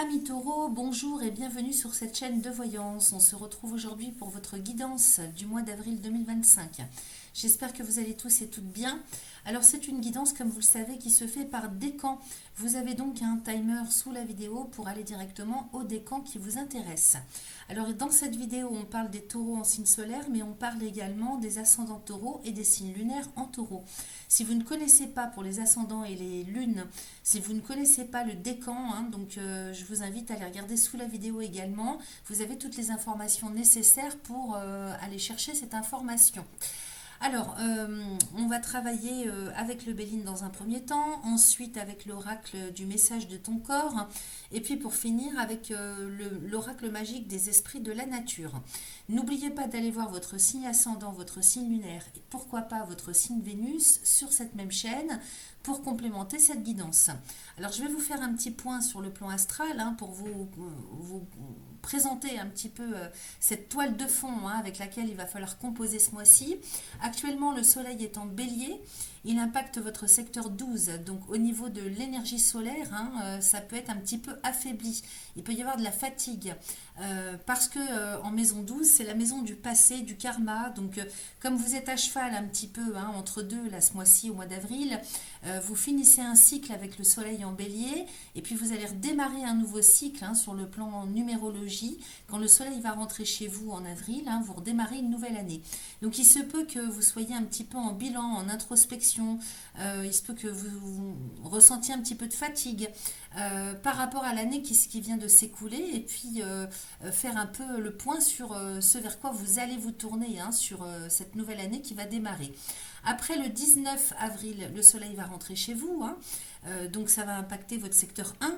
Amis taureaux, bonjour et bienvenue sur cette chaîne de voyance. On se retrouve aujourd'hui pour votre guidance du mois d'avril 2025. J'espère que vous allez tous et toutes bien. Alors c'est une guidance, comme vous le savez, qui se fait par décan. Vous avez donc un timer sous la vidéo pour aller directement au décan qui vous intéresse. Alors dans cette vidéo, on parle des taureaux en signe solaire, mais on parle également des ascendants taureaux et des signes lunaires en taureau. Si vous ne connaissez pas pour les ascendants et les lunes, si vous ne connaissez pas le décan, je vous invite à aller regarder sous la vidéo également. Vous avez toutes les informations nécessaires pour aller chercher cette information. Alors, on va travailler avec le Béline dans un premier temps, ensuite avec l'oracle du message de ton corps, et puis pour finir avec l'oracle magique des esprits de la nature. N'oubliez pas d'aller voir votre signe ascendant, votre signe lunaire, et pourquoi pas votre signe Vénus sur cette même chaîne pour complémenter cette guidance. Alors, je vais vous faire un petit point sur le plan astral pour vous présenter un petit peu cette toile de fond avec laquelle il va falloir composer ce mois-ci. Actuellement, le soleil est en bélier. Il impacte votre secteur 12. Donc, au niveau de l'énergie solaire, ça peut être un petit peu affaibli. Il peut y avoir de la fatigue. Parce que en maison 12, c'est la maison du passé, du karma. Donc, comme vous êtes à cheval un petit peu entre deux, là, ce mois-ci, au mois d'avril, vous finissez un cycle avec le soleil en bélier. Et puis, vous allez redémarrer un nouveau cycle sur le plan numérologie. Quand le soleil va rentrer chez vous en avril, vous redémarrez une nouvelle année. Donc, il se peut que vous soyez un petit peu en bilan, en introspection. Il se peut que vous ressentiez un petit peu de fatigue par rapport à l'année qui vient de s'écouler et puis faire un peu le point sur ce vers quoi vous allez vous tourner sur cette nouvelle année qui va démarrer. Après le 19 avril, le soleil va rentrer chez vous, donc ça va impacter votre secteur 1.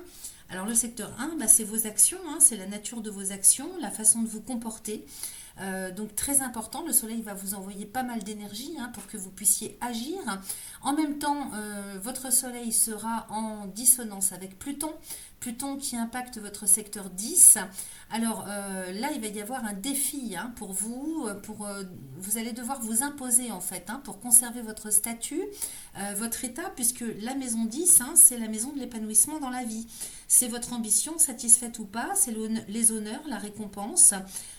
Alors le secteur 1, c'est vos actions, c'est la nature de vos actions, la façon de vous comporter. Donc très important, le soleil va vous envoyer pas mal d'énergie pour que vous puissiez agir. En même temps, votre soleil sera en dissonance avec Pluton. Pluton qui impacte votre secteur 10. Alors là, il va y avoir un défi pour vous. Vous allez devoir vous imposer en fait pour conserver votre statut, votre état, puisque la maison 10, c'est la maison de l'épanouissement dans la vie. C'est votre ambition, satisfaite ou pas, c'est les honneurs, la récompense,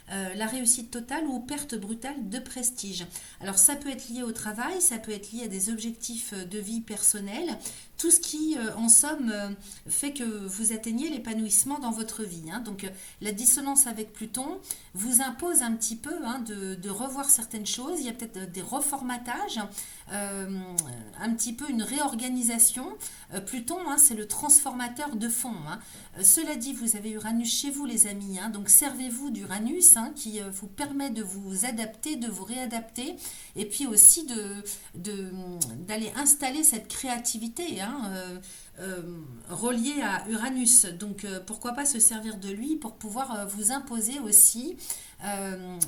la réussite totale ou perte brutale de prestige. Alors ça peut être lié au travail, ça peut être lié à des objectifs de vie personnelle, tout ce qui en somme fait que vous atteignez l'épanouissement dans votre vie. Donc la dissonance avec Pluton vous impose un petit peu de revoir certaines choses, il y a peut-être des reformatages, un petit peu une réorganisation. Pluton, c'est le transformateur de fond. Cela dit, vous avez Uranus chez vous, les amis. Donc, servez-vous d'Uranus qui vous permet de vous adapter, de vous réadapter, et puis aussi d'aller installer cette créativité reliée à Uranus. Donc, pourquoi pas se servir de lui pour pouvoir vous imposer aussi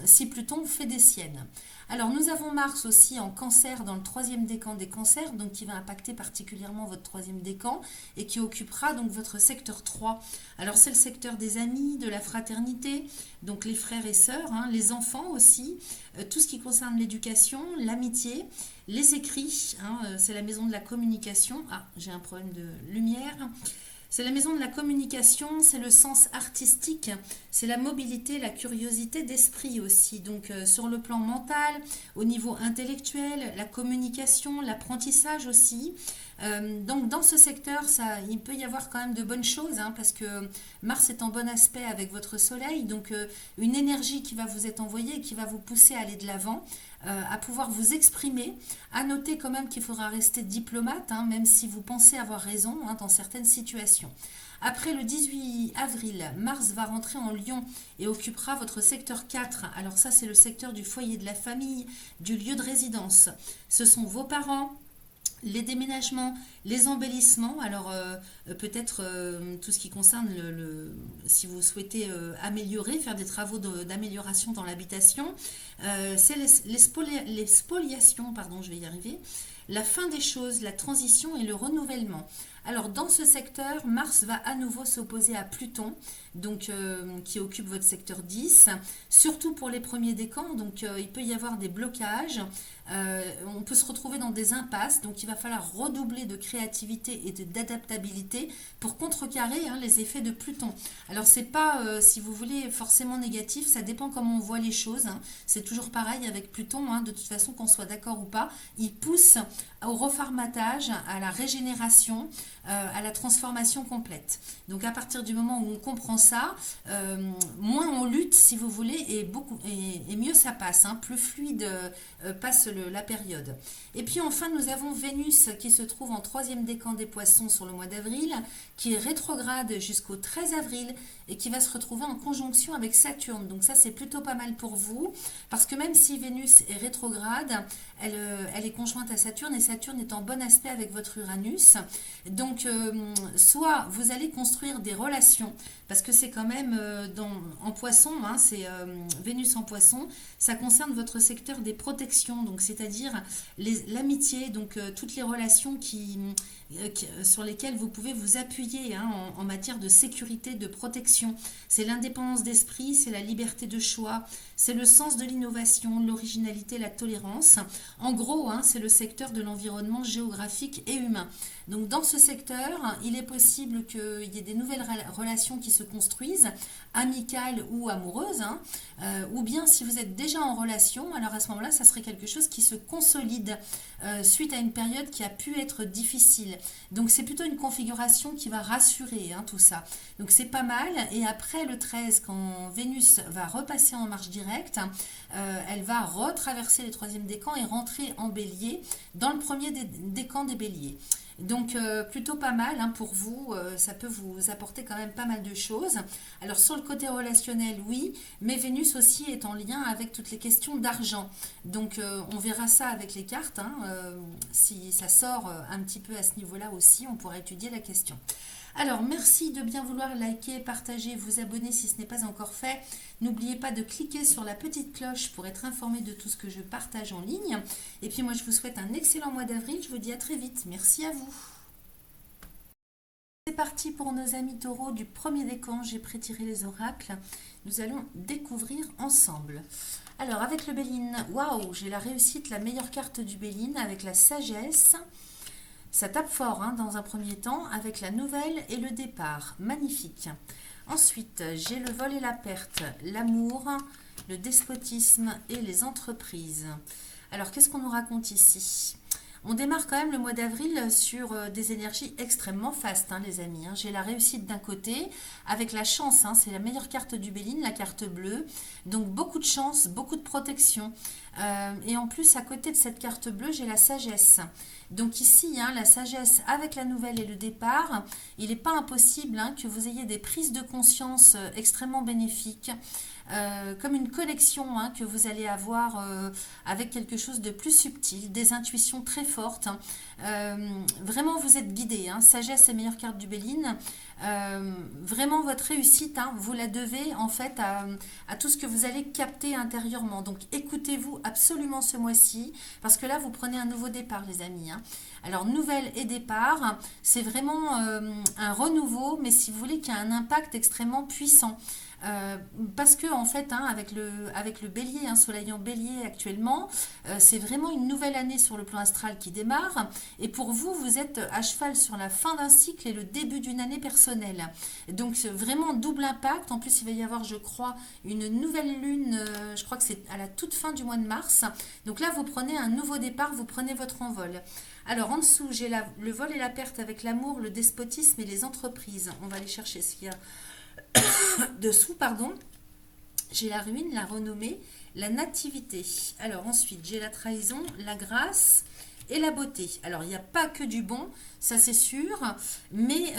si Pluton fait des siennes. Alors, nous avons Mars aussi en cancer dans le troisième décan des cancers, donc qui va impacter particulièrement votre troisième décan et qui occupera donc votre secteur 3. Alors, c'est le secteur des amis, de la fraternité, donc les frères et sœurs, les enfants aussi, tout ce qui concerne l'éducation, l'amitié, les écrits, c'est la maison de la communication. Ah, j'ai un problème de lumière. C'est la maison de la communication, c'est le sens artistique, c'est la mobilité, la curiosité d'esprit aussi. Donc sur le plan mental, au niveau intellectuel, la communication, l'apprentissage aussi. Donc dans ce secteur, il peut y avoir quand même de bonnes choses parce que Mars est en bon aspect avec votre soleil. Donc une énergie qui va vous être envoyée et qui va vous pousser à aller de l'avant. À pouvoir vous exprimer, à noter quand même qu'il faudra rester diplomate, même si vous pensez avoir raison dans certaines situations. Après le 18 avril, Mars va rentrer en Lion et occupera votre secteur 4. Alors ça, c'est le secteur du foyer de la famille, du lieu de résidence. Ce sont vos parents, les déménagements, les embellissements, alors peut-être tout ce qui concerne si vous souhaitez améliorer, faire des travaux d'amélioration dans l'habitation, c'est les spoliations, pardon, je vais y arriver, la fin des choses, la transition et le renouvellement. Alors, dans ce secteur, Mars va à nouveau s'opposer à Pluton, donc qui occupe votre secteur 10, surtout pour les premiers décans. Donc, il peut y avoir des blocages. On peut se retrouver dans des impasses, donc il va falloir redoubler de créativité et d'adaptabilité pour contrecarrer les effets de Pluton. Alors c'est pas, si vous voulez, forcément négatif, ça dépend comment on voit les choses. C'est toujours pareil avec Pluton, de toute façon qu'on soit d'accord ou pas, il pousse au reformatage, à la régénération, à la transformation complète. Donc à partir du moment où on comprend ça, moins on lutte, si vous voulez, et mieux ça passe, plus fluide passe la période. Et puis enfin, nous avons Vénus qui se trouve en 3e décan des Poissons sur le mois d'avril, qui est rétrograde jusqu'au 13 avril et qui va se retrouver en conjonction avec Saturne. Donc ça, c'est plutôt pas mal pour vous, parce que même si Vénus est rétrograde, elle est conjointe à Saturne, et Saturne est en bon aspect avec votre Uranus. Donc, soit vous allez construire des relations, parce que c'est quand même en Poisson, c'est Vénus en Poisson, ça concerne votre secteur des protections, donc c'est-à-dire l'amitié, donc toutes les relations sur lesquelles vous pouvez vous appuyer en matière de sécurité, de protection. C'est l'indépendance d'esprit, c'est la liberté de choix, c'est le sens de l'innovation, l'originalité, la tolérance. En gros, c'est le secteur de l'environnement géographique et humain. Donc dans ce secteur, il est possible qu'il y ait des nouvelles relations qui se construisent, amicales ou amoureuses, ou bien si vous êtes déjà en relation, alors à ce moment-là, ça serait quelque chose qui se consolide suite à une période qui a pu être difficile. Donc c'est plutôt une configuration qui va rassurer tout ça. Donc c'est pas mal. Et après le 13, quand Vénus va repasser en marche directe, elle va retraverser les 3e décans et rentrer en bélier dans le premier décan des béliers. Donc plutôt pas mal pour vous, ça peut vous apporter quand même pas mal de choses. Alors sur le côté relationnel, oui, mais Vénus aussi est en lien avec toutes les questions d'argent. Donc on verra ça avec les cartes, si ça sort un petit peu à ce niveau-là aussi, on pourra étudier la question. Alors, merci de bien vouloir liker, partager, vous abonner si ce n'est pas encore fait. N'oubliez pas de cliquer sur la petite cloche pour être informé de tout ce que je partage en ligne. Et puis moi, je vous souhaite un excellent mois d'avril. Je vous dis à très vite. Merci à vous. C'est parti pour nos amis taureaux du premier décan. J'ai prétiré les oracles. Nous allons découvrir ensemble. Alors, avec le Béline, waouh, j'ai la réussite, la meilleure carte du Béline avec la sagesse. Ça tape fort dans un premier temps avec la nouvelle et le départ. Magnifique. Ensuite, j'ai le vol et la perte, l'amour, le despotisme et les entreprises. Alors, qu'est-ce qu'on nous raconte ici ? On démarre quand même le mois d'avril sur des énergies extrêmement fastes, les amis. J'ai la réussite d'un côté, avec la chance, c'est la meilleure carte du Béline, la carte bleue. Donc beaucoup de chance, beaucoup de protection. Et en plus, à côté de cette carte bleue, j'ai la sagesse. Donc ici, la sagesse avec la nouvelle et le départ, il n'est pas impossible que vous ayez des prises de conscience extrêmement bénéfiques. Comme une connexion que vous allez avoir avec quelque chose de plus subtil, des intuitions très fortes. Vraiment, vous êtes guidé. Sagesse et meilleure carte du Béline. Vraiment, votre réussite, vous la devez en fait à tout ce que vous allez capter intérieurement. Donc, écoutez-vous absolument ce mois-ci, parce que là, vous prenez un nouveau départ, les amis. Alors, nouvelle et départ, c'est vraiment un renouveau, mais si vous voulez, qui a un impact extrêmement puissant. Parce que en fait avec le bélier, soleil en bélier actuellement, c'est vraiment une nouvelle année sur le plan astral qui démarre, et pour vous, vous êtes à cheval sur la fin d'un cycle et le début d'une année personnelle. Donc c'est vraiment double impact. En plus, il va y avoir, je crois, une nouvelle lune, je crois que c'est à la toute fin du mois de mars. Donc là, vous prenez un nouveau départ, vous prenez votre envol. Alors en dessous, j'ai le vol et la perte avec l'amour, le despotisme et les entreprises. On va aller chercher ce qu'il y a dessous, pardon. J'ai la ruine, la renommée, la nativité. Alors ensuite, j'ai la trahison, la grâce et la beauté. Alors il n'y a pas que du bon, ça c'est sûr, mais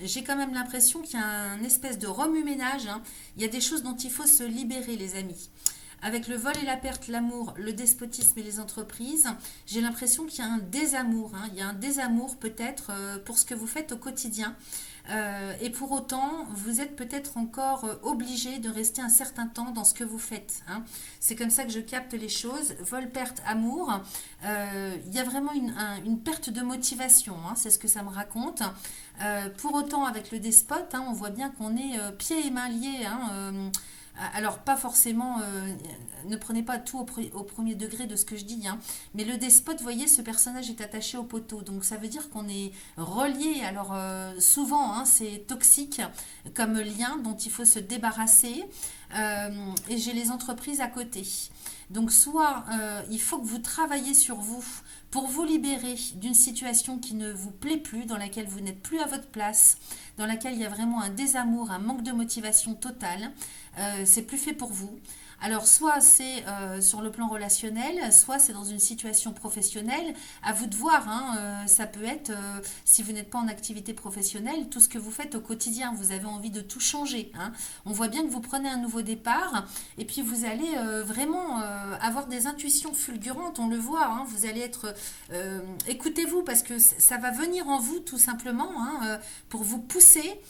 j'ai quand même l'impression qu'il y a un espèce de remue-ménage. Il y a des choses dont il faut se libérer, les amis. Avec le vol et la perte, l'amour, le despotisme et les entreprises, j'ai l'impression qu'il y a un désamour. Il y a un désamour peut-être pour ce que vous faites au quotidien. Et pour autant, vous êtes peut-être encore obligé de rester un certain temps dans ce que vous faites, hein. C'est comme ça que je capte les choses. Vol, perte, amour. Il y a vraiment une perte de motivation, hein, c'est ce que ça me raconte. Pour autant, avec le despote, hein, on voit bien qu'on est pieds et mains liés, hein, alors, pas forcément, ne prenez pas tout au premier degré de ce que je dis, hein, mais le despote, vous voyez, ce personnage est attaché au poteau, donc ça veut dire qu'on est relié. Alors, souvent, hein, c'est toxique comme lien dont il faut se débarrasser, et j'ai les entreprises à côté. Donc, soit il faut que vous travaillez sur vous pour vous libérer d'une situation qui ne vous plaît plus, dans laquelle vous n'êtes plus à votre place, dans laquelle il y a vraiment un désamour, un manque de motivation totale. C'est plus fait pour vous. Alors, soit c'est sur le plan relationnel, soit c'est dans une situation professionnelle. À vous de voir, hein, ça peut être, si vous n'êtes pas en activité professionnelle, tout ce que vous faites au quotidien. Vous avez envie de tout changer, hein. On voit bien que vous prenez un nouveau départ et puis vous allez vraiment avoir des intuitions fulgurantes, on le voit, hein. Vous allez être... écoutez-vous parce que ça va venir en vous tout simplement, hein, pour vous pousser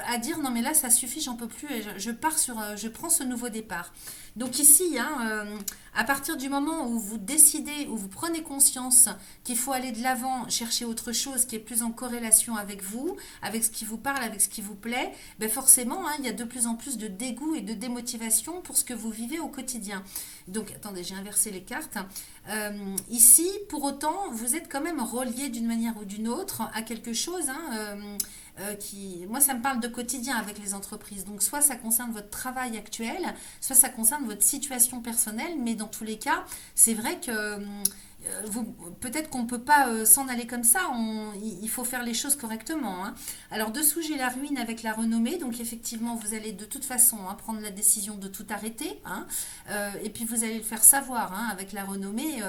à dire non mais là ça suffit, j'en peux plus, et je pars sur, je prends ce nouveau départ. Donc ici, hein, à partir du moment où vous décidez, où vous prenez conscience qu'il faut aller de l'avant, chercher autre chose qui est plus en corrélation avec vous, avec ce qui vous parle, avec ce qui vous plaît, ben forcément, hein, il y a de plus en plus de dégoût et de démotivation pour ce que vous vivez au quotidien. Donc, attendez, j'ai inversé les cartes. Ici, pour autant, vous êtes quand même relié d'une manière ou d'une autre à quelque chose, hein, moi, ça me parle de quotidien avec les entreprises. Donc, soit ça concerne votre travail actuel, soit ça concerne votre situation personnelle. Mais dans tous les cas, c'est vrai que peut-être qu'on ne peut pas s'en aller comme ça. Il faut faire les choses correctement, hein. Alors, dessous, j'ai la ruine avec la renommée. Donc, effectivement, vous allez de toute façon, hein, prendre la décision de tout arrêter, hein. Et puis, vous allez le faire savoir, hein, avec la renommée.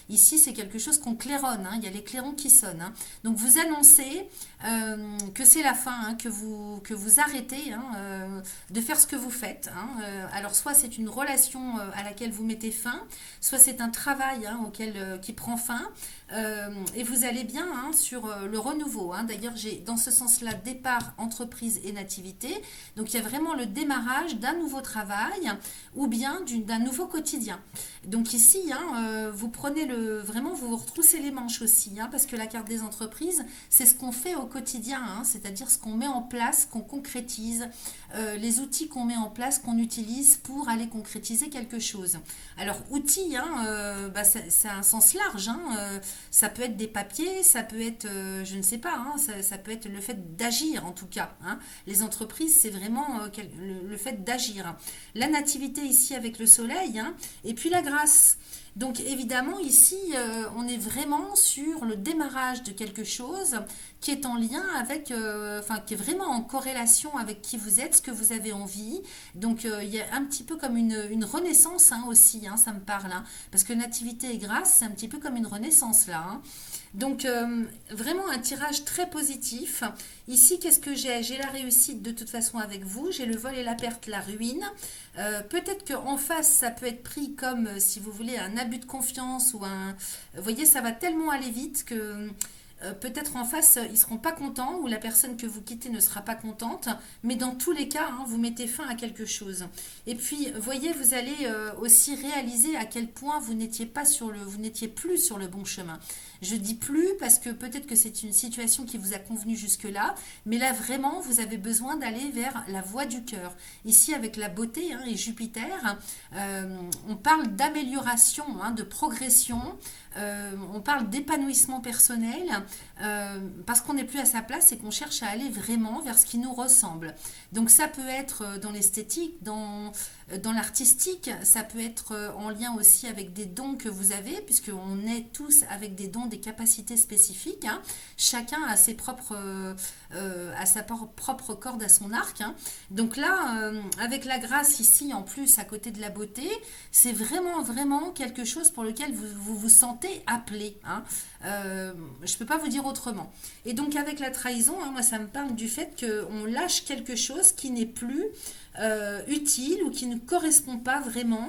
Ici, c'est quelque chose qu'on claironne, hein. Il y a les clairons qui sonnent, hein. Donc, vous annoncez que c'est la fin, hein, que vous arrêtez, hein, de faire ce que vous faites, hein. Alors, soit c'est une relation à laquelle vous mettez fin, soit c'est un travail, hein, qui prend fin, et vous allez bien, hein, sur le renouveau, hein. D'ailleurs, j'ai dans ce sens-là départ, entreprise et nativité. Donc, il y a vraiment le démarrage d'un nouveau travail ou bien d'un nouveau quotidien. Donc ici, hein, vous prenez vraiment, vous vous retroussez les manches aussi, hein, parce que la carte des entreprises, c'est ce qu'on fait au quotidien, hein, c'est-à-dire ce qu'on met en place, qu'on concrétise, les outils qu'on met en place, qu'on utilise pour aller concrétiser quelque chose. Alors, outils, hein, bah, c'est un sens large, hein, ça peut être des papiers, ça peut être, je ne sais pas, hein, ça peut être le fait d'agir en tout cas, hein. Les entreprises, c'est vraiment le fait d'agir. La nativité ici avec le soleil, hein, et puis la grâce. Donc évidemment ici on est vraiment sur le démarrage de quelque chose qui est en lien avec, qui est vraiment en corrélation avec qui vous êtes, ce que vous avez envie. Donc il y a un petit peu comme une renaissance, hein, aussi, hein, ça me parle, hein, parce que nativité et grâce, c'est un petit peu comme une renaissance là, hein. Donc vraiment un tirage très positif. Ici, qu'est-ce que j'ai? J'ai la réussite de toute façon avec vous, j'ai le vol et la perte, la ruine. Peut-être qu'en face, ça peut être pris comme, si vous voulez, un abus de confiance ou un... Vous voyez, ça va tellement aller vite que... peut-être en face, ils ne seront pas contents ou la personne que vous quittez ne sera pas contente. Mais dans tous les cas, hein, vous mettez fin à quelque chose. Et puis, voyez, vous allez aussi réaliser à quel point vous n'étiez plus sur le bon chemin. Je dis plus parce que peut-être que c'est une situation qui vous a convenu jusque-là. Mais là, vraiment, vous avez besoin d'aller vers la voie du cœur. Ici, avec la beauté, hein, et Jupiter, on parle d'amélioration, hein, de progression. On parle d'épanouissement personnel, parce qu'on n'est plus à sa place et qu'on cherche à aller vraiment vers ce qui nous ressemble. Donc ça peut être dans l'esthétique, dans l'artistique, ça peut être en lien aussi avec des dons que vous avez, puisqu'on est tous avec des dons, des capacités spécifiques, hein. Chacun a sa propre corde à son arc, hein. Donc là, avec la grâce ici, en plus, à côté de la beauté, c'est vraiment, vraiment quelque chose pour lequel vous vous sentez appelé, hein. Je ne peux pas vous dire autrement. Et donc avec la trahison, hein, moi ça me parle du fait qu'on lâche quelque chose qui n'est plus utile ou qui ne correspond pas vraiment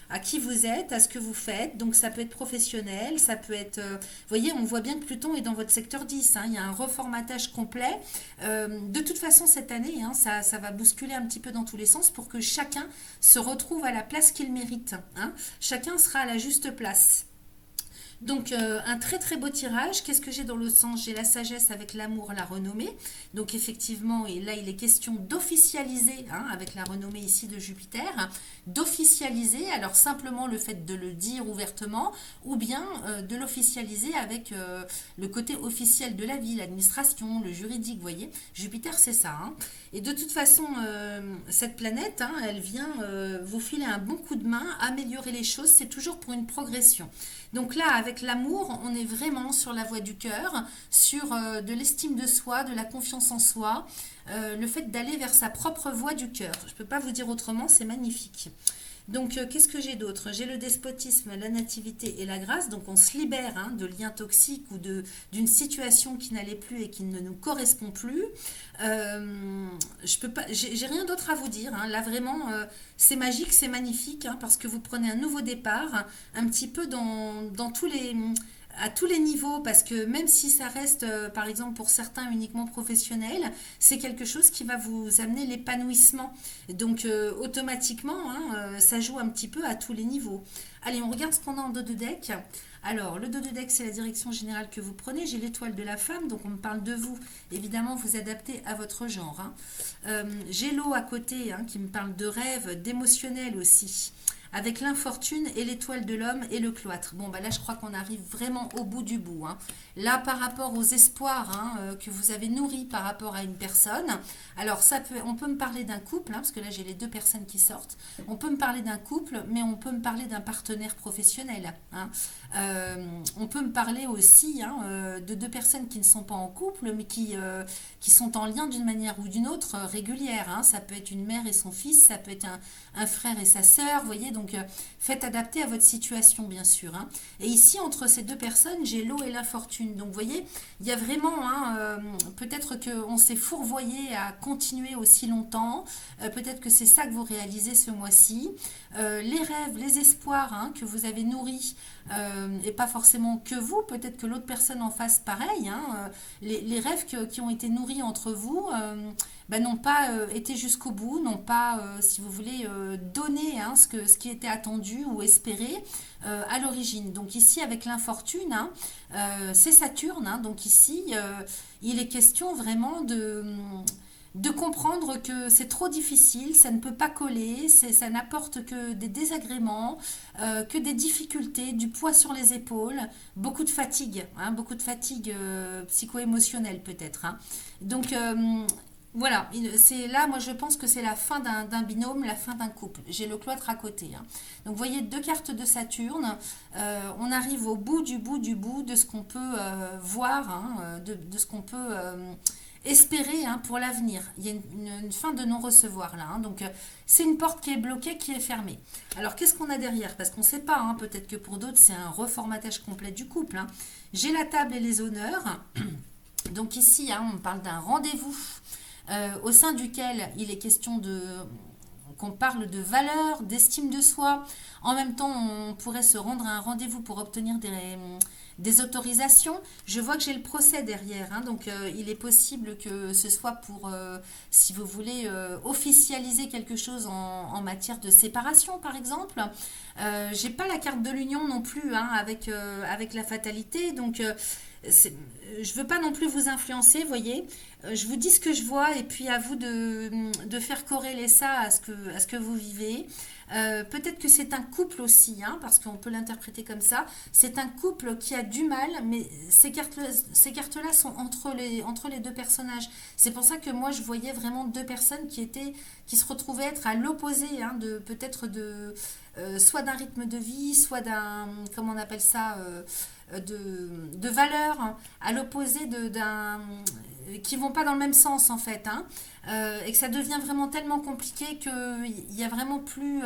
à qui vous êtes, à ce que vous faites. Donc ça peut être professionnel, ça peut être... vous voyez, on voit bien que Pluton est dans votre secteur 10, hein, il y a un reformatage complet. De toute façon, cette année, hein, ça va bousculer un petit peu dans tous les sens pour que chacun se retrouve à la place qu'il mérite. Hein. Chacun sera à la juste place. Donc un très très beau tirage. Qu'est-ce que j'ai dans le sens? J'ai la sagesse avec l'amour, la renommée. Donc effectivement, et là il est question d'officialiser, hein, avec la renommée ici de Jupiter, hein, d'officialiser, alors simplement le fait de le dire ouvertement, ou bien de l'officialiser avec le côté officiel de la vie, l'administration, le juridique, vous voyez. Jupiter c'est ça. Hein. Et de toute façon, cette planète, hein, elle vient vous filer un bon coup de main, améliorer les choses, c'est toujours pour une progression. Donc là, avec l'amour, on est vraiment sur la voie du cœur, sur de l'estime de soi, de la confiance en soi, le fait d'aller vers sa propre voie du cœur. Je ne peux pas vous dire autrement, c'est magnifique. Donc, qu'est-ce que j'ai d'autre? J'ai le despotisme, la nativité et la grâce. Donc, on se libère, hein, de liens toxiques ou d'une situation qui n'allait plus et qui ne nous correspond plus. Je peux pas, j'ai rien d'autre à vous dire. Hein. Là, vraiment, c'est magique, c'est magnifique, hein, parce que vous prenez un nouveau départ, un petit peu dans tous les... à tous les niveaux, parce que même si ça reste, par exemple, pour certains uniquement professionnel, c'est quelque chose qui va vous amener l'épanouissement. Donc, automatiquement, hein, ça joue un petit peu à tous les niveaux. Allez, on regarde ce qu'on a en dos de deck. Alors, le dos de deck, c'est la direction générale que vous prenez. J'ai l'étoile de la femme, donc on me parle de vous. Évidemment, vous adaptez à votre genre. Hein. J'ai l'eau à côté, hein, qui me parle de rêve, d'émotionnel aussi. Avec l'infortune et l'étoile de l'homme et le cloître. Bon, bah là, je crois qu'on arrive vraiment au bout du bout. Hein. Là, par rapport aux espoirs, hein, que vous avez nourris par rapport à une personne, alors on peut me parler d'un couple, hein, parce que là, j'ai les deux personnes qui sortent. On peut me parler d'un couple, mais on peut me parler d'un partenaire professionnel. Hein. On peut me parler aussi, hein, de deux personnes qui ne sont pas en couple, mais qui sont en lien d'une manière ou d'une autre régulière. Hein. Ça peut être une mère et son fils, ça peut être un frère et sa sœur, vous voyez. Donc, faites adapter à votre situation, bien sûr. Hein. Et ici, entre ces deux personnes, j'ai l'eau et l'infortune. Donc, vous voyez, il y a vraiment, hein, peut-être qu'on s'est fourvoyé à continuer aussi longtemps. Peut-être que c'est ça que vous réalisez ce mois-ci. Les rêves, les espoirs, hein, que vous avez nourris, et pas forcément que vous, peut-être que l'autre personne en face pareil. Hein, les rêves qui ont été nourris entre vous n'ont pas été jusqu'au bout, n'ont pas, si vous voulez, donné, hein, ce qui était attendu ou espéré à l'origine. Donc ici, avec l'infortune, hein, c'est Saturne. Hein, donc ici, il est question vraiment de comprendre que c'est trop difficile, ça ne peut pas coller, ça n'apporte que des désagréments, que des difficultés, du poids sur les épaules, beaucoup de fatigue psycho-émotionnelle peut-être. Hein. Donc voilà, c'est là, moi je pense que c'est la fin d'un binôme, la fin d'un couple. J'ai le cloître à côté. Hein. Donc vous voyez, deux cartes de Saturne. On arrive au bout de ce qu'on peut voir, hein, de ce qu'on peut espérer, hein, pour l'avenir. Il y a une fin de non-recevoir là. Hein. Donc c'est une porte qui est bloquée, qui est fermée. Alors qu'est-ce qu'on a derrière? Parce qu'on ne sait pas, hein, peut-être que pour d'autres c'est un reformatage complet du couple. Hein. J'ai la table et les honneurs. Donc ici, hein, on parle d'un rendez-vous. Au sein duquel il est question qu'on parle de valeur, d'estime de soi. En même temps, on pourrait se rendre à un rendez-vous pour obtenir des autorisations. Je vois que j'ai le procès derrière, hein, donc il est possible que ce soit pour, si vous voulez, officialiser quelque chose en matière de séparation, par exemple. J'ai pas la carte de l'union non plus, hein, avec la fatalité, donc je veux pas non plus vous influencer, voyez. Je vous dis ce que je vois et puis à vous de faire corréler ça à ce que vous vivez. Peut-être que c'est un couple aussi, hein, parce qu'on peut l'interpréter comme ça. C'est un couple qui a du mal, mais ces cartes-là sont entre les deux personnages. C'est pour ça que moi, je voyais vraiment deux personnes qui se retrouvaient être à l'opposé, hein, peut-être soit d'un rythme de vie, soit d'un, comment on appelle ça, de valeurs à l'opposé qui vont pas dans le même sens en fait, hein. Et que ça devient vraiment tellement compliqué qu'il n'y a vraiment plus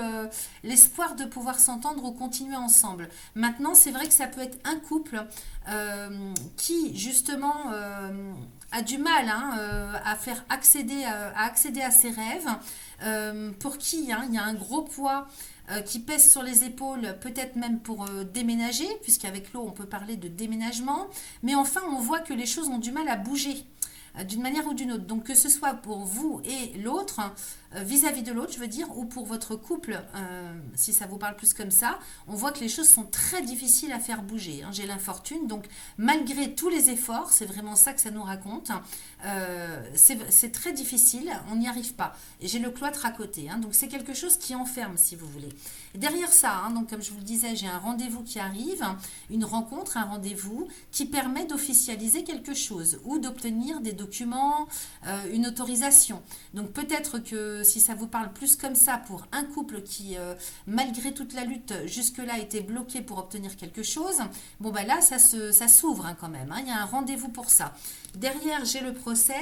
l'espoir de pouvoir s'entendre ou continuer ensemble. Maintenant, c'est vrai que ça peut être un couple qui justement a du mal, hein, à faire accéder à ses rêves, pour qui, hein, il y a un gros poids qui pèse sur les épaules, peut-être même pour déménager, puisqu'avec l'eau on peut parler de déménagement, mais enfin on voit que les choses ont du mal à bouger d'une manière ou d'une autre. Donc que ce soit pour vous et l'autre, vis-à-vis de l'autre, je veux dire, ou pour votre couple, si ça vous parle plus comme ça, on voit que les choses sont très difficiles à faire bouger, hein. J'ai l'infortune, donc malgré tous les efforts, c'est vraiment ça que ça nous raconte, c'est très difficile, on n'y arrive pas. Et j'ai le cloître à côté, hein, donc c'est quelque chose qui enferme, si vous voulez. Et derrière ça, hein, donc comme je vous le disais, j'ai un rendez-vous qui arrive, une rencontre, un rendez-vous qui permet d'officialiser quelque chose ou d'obtenir des documents, une autorisation. Donc peut-être que si ça vous parle plus comme ça pour un couple qui, malgré toute la lutte, jusque-là était bloqué pour obtenir quelque chose, bon ben là, ça s'ouvre, hein, quand même, hein, il y a un rendez-vous pour ça. Derrière, j'ai le procès,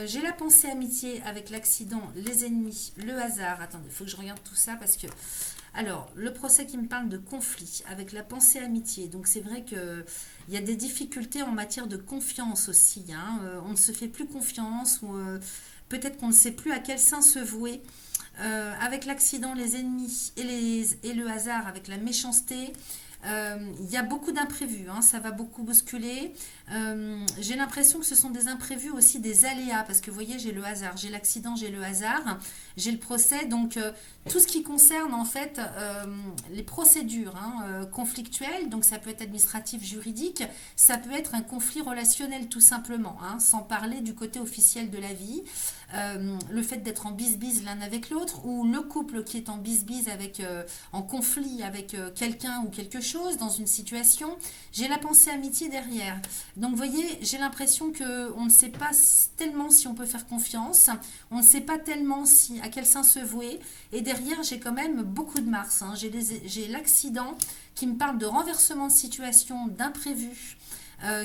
j'ai la pensée amitié avec l'accident, les ennemis, le hasard. Attendez, il faut que je regarde tout ça parce que... Alors, le procès qui me parle de conflit avec la pensée amitié. Donc, c'est vrai qu'il y a des difficultés en matière de confiance aussi, hein. On ne se fait plus confiance ou peut-être qu'on ne sait plus à quel sein se vouer. Avec l'accident, les ennemis et le hasard, avec la méchanceté, il y a beaucoup d'imprévus, hein, ça va beaucoup bousculer. J'ai l'impression que ce sont des imprévus aussi, des aléas, parce que vous voyez, j'ai le hasard, j'ai l'accident, j'ai le hasard, j'ai le procès, donc tout ce qui concerne en fait les procédures, hein, conflictuelles, donc ça peut être administratif, juridique, ça peut être un conflit relationnel tout simplement, hein, sans parler du côté officiel de la vie. Le fait d'être en bise-bise l'un avec l'autre, ou le couple qui est en bise-bise en conflit avec quelqu'un ou quelque chose dans une situation. J'ai la pensée amitié derrière. Donc vous voyez, j'ai l'impression qu'on ne sait pas tellement si on peut faire confiance, on ne sait pas tellement à quel sein se vouer, et derrière j'ai quand même beaucoup de Mars, hein. J'ai l'accident qui me parle de renversement de situation, d'imprévu,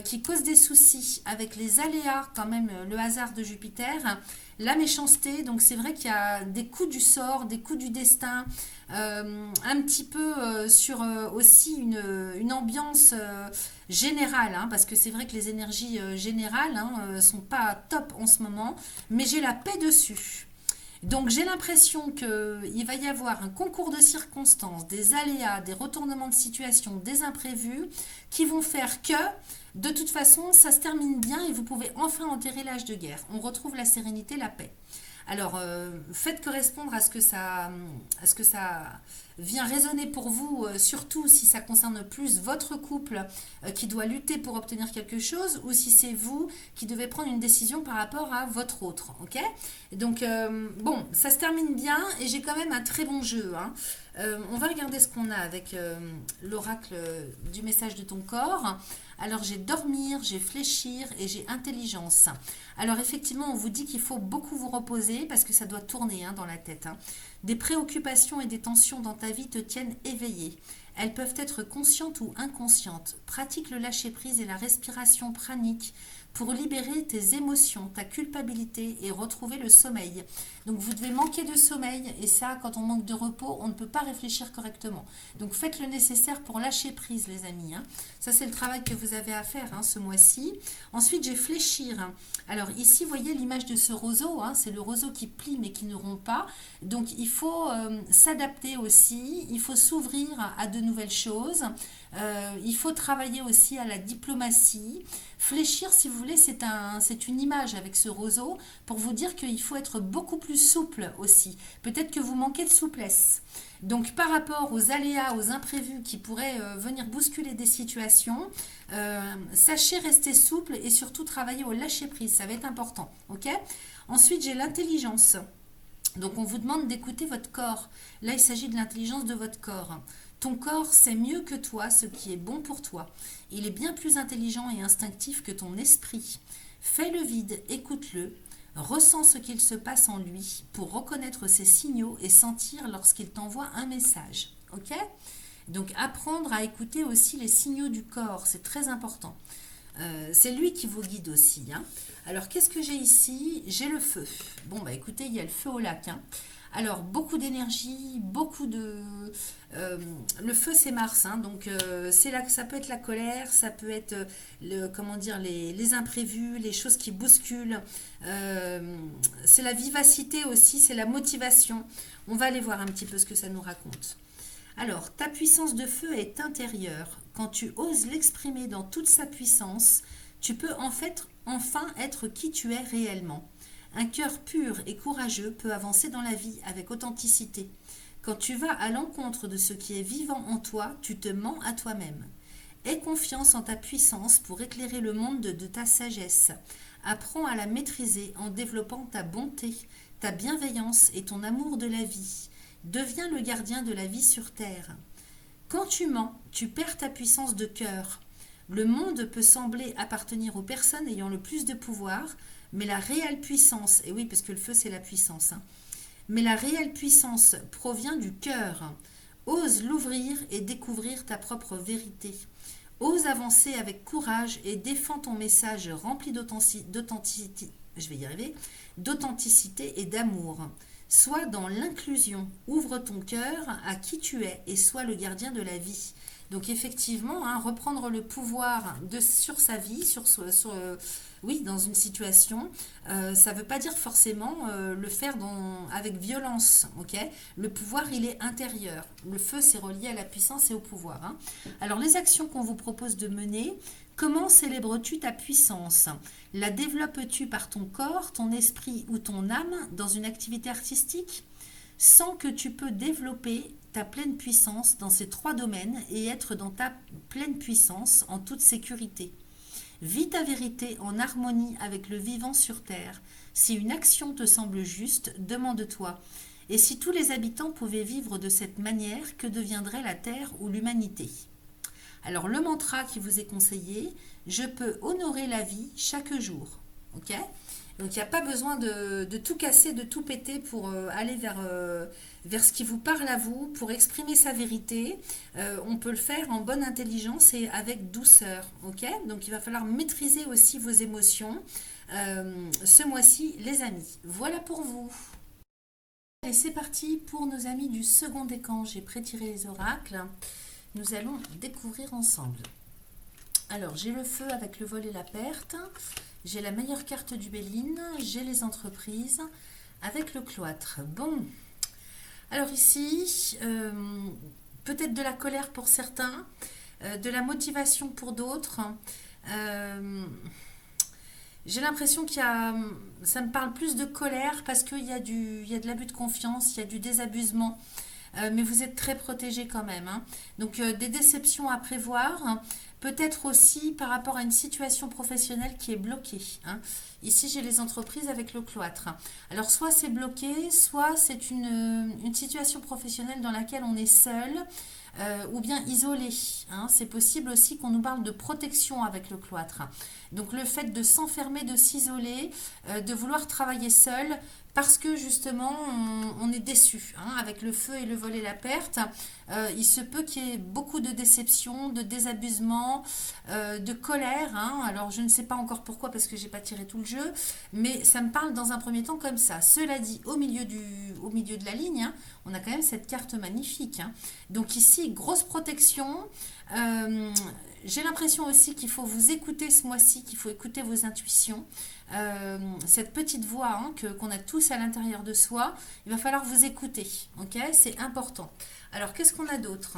qui cause des soucis avec les aléas, quand même le hasard de Jupiter, la méchanceté. Donc c'est vrai qu'il y a des coups du sort, des coups du destin, un petit peu sur aussi une ambiance générale, hein, parce que c'est vrai que les énergies générales, hein, sont pas top en ce moment, mais j'ai la paix dessus. Donc j'ai l'impression qu'il va y avoir un concours de circonstances, des aléas, des retournements de situation, des imprévus qui vont faire que de toute façon ça se termine bien et vous pouvez enfin enterrer l'âge de guerre. On retrouve la sérénité, la paix. Alors, faites correspondre à ce que ça vient résonner pour vous, surtout si ça concerne plus votre couple qui doit lutter pour obtenir quelque chose, ou si c'est vous qui devez prendre une décision par rapport à votre autre. Ok? Donc, bon, ça se termine bien et j'ai quand même un très bon jeu, hein. On va regarder ce qu'on a avec l'oracle du message de ton corps. Alors j'ai dormir, j'ai fléchir et j'ai intelligence. Alors effectivement, on vous dit qu'il faut beaucoup vous reposer parce que ça doit tourner, hein, dans la tête, hein. Des préoccupations et des tensions dans ta vie te tiennent éveillé. Elles peuvent être conscientes ou inconscientes. Pratique le lâcher-prise et la respiration pranique pour libérer tes émotions, ta culpabilité et retrouver le sommeil. Donc vous devez manquer de sommeil et ça, quand on manque de repos, on ne peut pas réfléchir correctement. Donc faites le nécessaire pour lâcher prise, les amis, hein. Ça, c'est le travail que vous avez à faire, hein, ce mois-ci. Ensuite, j'ai fléchir. Alors ici, vous voyez l'image de ce roseau, hein, c'est le roseau qui plie mais qui ne rompt pas. Donc il faut s'adapter aussi, il faut s'ouvrir à de nouvelles choses. Il faut travailler aussi à la diplomatie. Fléchir, si vous voulez, c'est une image avec ce roseau pour vous dire qu'il faut être beaucoup plus souple aussi. Peut-être que vous manquez de souplesse. Donc par rapport aux aléas, aux imprévus qui pourraient venir bousculer des situations, sachez rester souple et surtout travailler au lâcher-prise, ça va être important. Ok? Ensuite, j'ai l'intelligence. Donc on vous demande d'écouter votre corps. Là, il s'agit de l'intelligence de votre corps. Ton corps sait mieux que toi ce qui est bon pour toi. Il est bien plus intelligent et instinctif que ton esprit. Fais le vide, écoute-le. Ressens ce qu'il se passe en lui pour reconnaître ses signaux et sentir lorsqu'il t'envoie un message. Ok? Donc apprendre à écouter aussi les signaux du corps, c'est très important. C'est lui qui vous guide aussi, hein. Alors qu'est-ce que j'ai ici? J'ai le feu. Bon bah écoutez, il y a le feu au lac, hein. Alors beaucoup d'énergie, beaucoup de... le feu c'est Mars, hein, donc c'est là que ça peut être la colère, ça peut être comment dire, les imprévus, les choses qui bousculent. C'est la vivacité aussi, c'est la motivation. On va aller voir un petit peu ce que ça nous raconte. Alors, ta puissance de feu est intérieure. Quand tu oses l'exprimer dans toute sa puissance, tu peux en fait enfin être qui tu es réellement. Un cœur pur et courageux peut avancer dans la vie avec authenticité. Quand tu vas à l'encontre de ce qui est vivant en toi, tu te mens à toi-même. Aie confiance en ta puissance pour éclairer le monde de ta sagesse. Apprends à la maîtriser en développant ta bonté, ta bienveillance et ton amour de la vie. Deviens le gardien de la vie sur terre. Quand tu mens, tu perds ta puissance de cœur. Le monde peut sembler appartenir aux personnes ayant le plus de pouvoir, mais la réelle puissance, et oui, parce que le feu c'est la puissance, hein, mais la réelle puissance provient du cœur. Ose l'ouvrir et découvrir ta propre vérité. Ose avancer avec courage et défends ton message rempli d'authenticité, je vais y arriver, d'authenticité et d'amour. Sois dans l'inclusion, ouvre ton cœur à qui tu es et sois le gardien de la vie. Donc effectivement, hein, reprendre le pouvoir sur sa vie, oui, dans une situation, ça ne veut pas dire forcément le faire avec violence. Ok, le pouvoir, il est intérieur. Le feu, c'est relié à la puissance et au pouvoir, hein. Alors les actions qu'on vous propose de mener, comment célèbres-tu ta puissance? La développes-tu par ton corps, ton esprit ou ton âme dans une activité artistique? Sens que tu peux développer ta pleine puissance dans ces trois domaines et être dans ta pleine puissance en toute sécurité. Vis ta vérité en harmonie avec le vivant sur terre. Si une action te semble juste, demande-toi. Et si tous les habitants pouvaient vivre de cette manière, que deviendrait la terre ou l'humanité? Alors le mantra qui vous est conseillé, je peux honorer la vie chaque jour. Ok? Donc il n'y a pas besoin de tout casser, de tout péter pour aller vers ce qui vous parle à vous, pour exprimer sa vérité. On peut le faire en bonne intelligence et avec douceur. Ok? Donc il va falloir maîtriser aussi vos émotions ce mois-ci, les amis. Voilà pour vous. Allez, c'est parti pour nos amis du second décan. J'ai prétiré les oracles. Nous allons découvrir ensemble. Alors, j'ai le feu avec le vol et la perte. J'ai la meilleure carte du Béline. J'ai les entreprises avec le cloître. Bon. Alors ici, peut-être de la colère pour certains, de la motivation pour d'autres. J'ai l'impression ça me parle plus de colère parce qu'il y a de l'abus de confiance, il y a du désabusement. Mais vous êtes très protégé quand même, hein. Donc des déceptions à prévoir, hein. Peut-être aussi par rapport à une situation professionnelle qui est bloquée, hein. Ici, j'ai les entreprises avec le cloître. Alors, soit c'est bloqué, soit c'est une situation professionnelle dans laquelle on est seul ou bien isolé, hein. C'est possible aussi qu'on nous parle de protection avec le cloître. Donc, le fait de s'enfermer, de s'isoler, de vouloir travailler seul, parce que justement on est déçu, hein, avec le feu et le vol et la perte. Il se peut qu'il y ait beaucoup de déception, de désabusement, de colère, hein. Alors je ne sais pas encore pourquoi parce que j'ai pas tiré tout le jeu, mais ça me parle dans un premier temps comme ça. Cela dit, au milieu de la ligne, hein, on a quand même cette carte magnifique, hein. Donc ici, grosse protection. J'ai l'impression aussi qu'il faut vous écouter ce mois-ci, qu'il faut écouter vos intuitions. Cette petite voix, hein, qu'on a tous à l'intérieur de soi, il va falloir vous écouter, ok? C'est important. Alors, qu'est-ce qu'on a d'autre?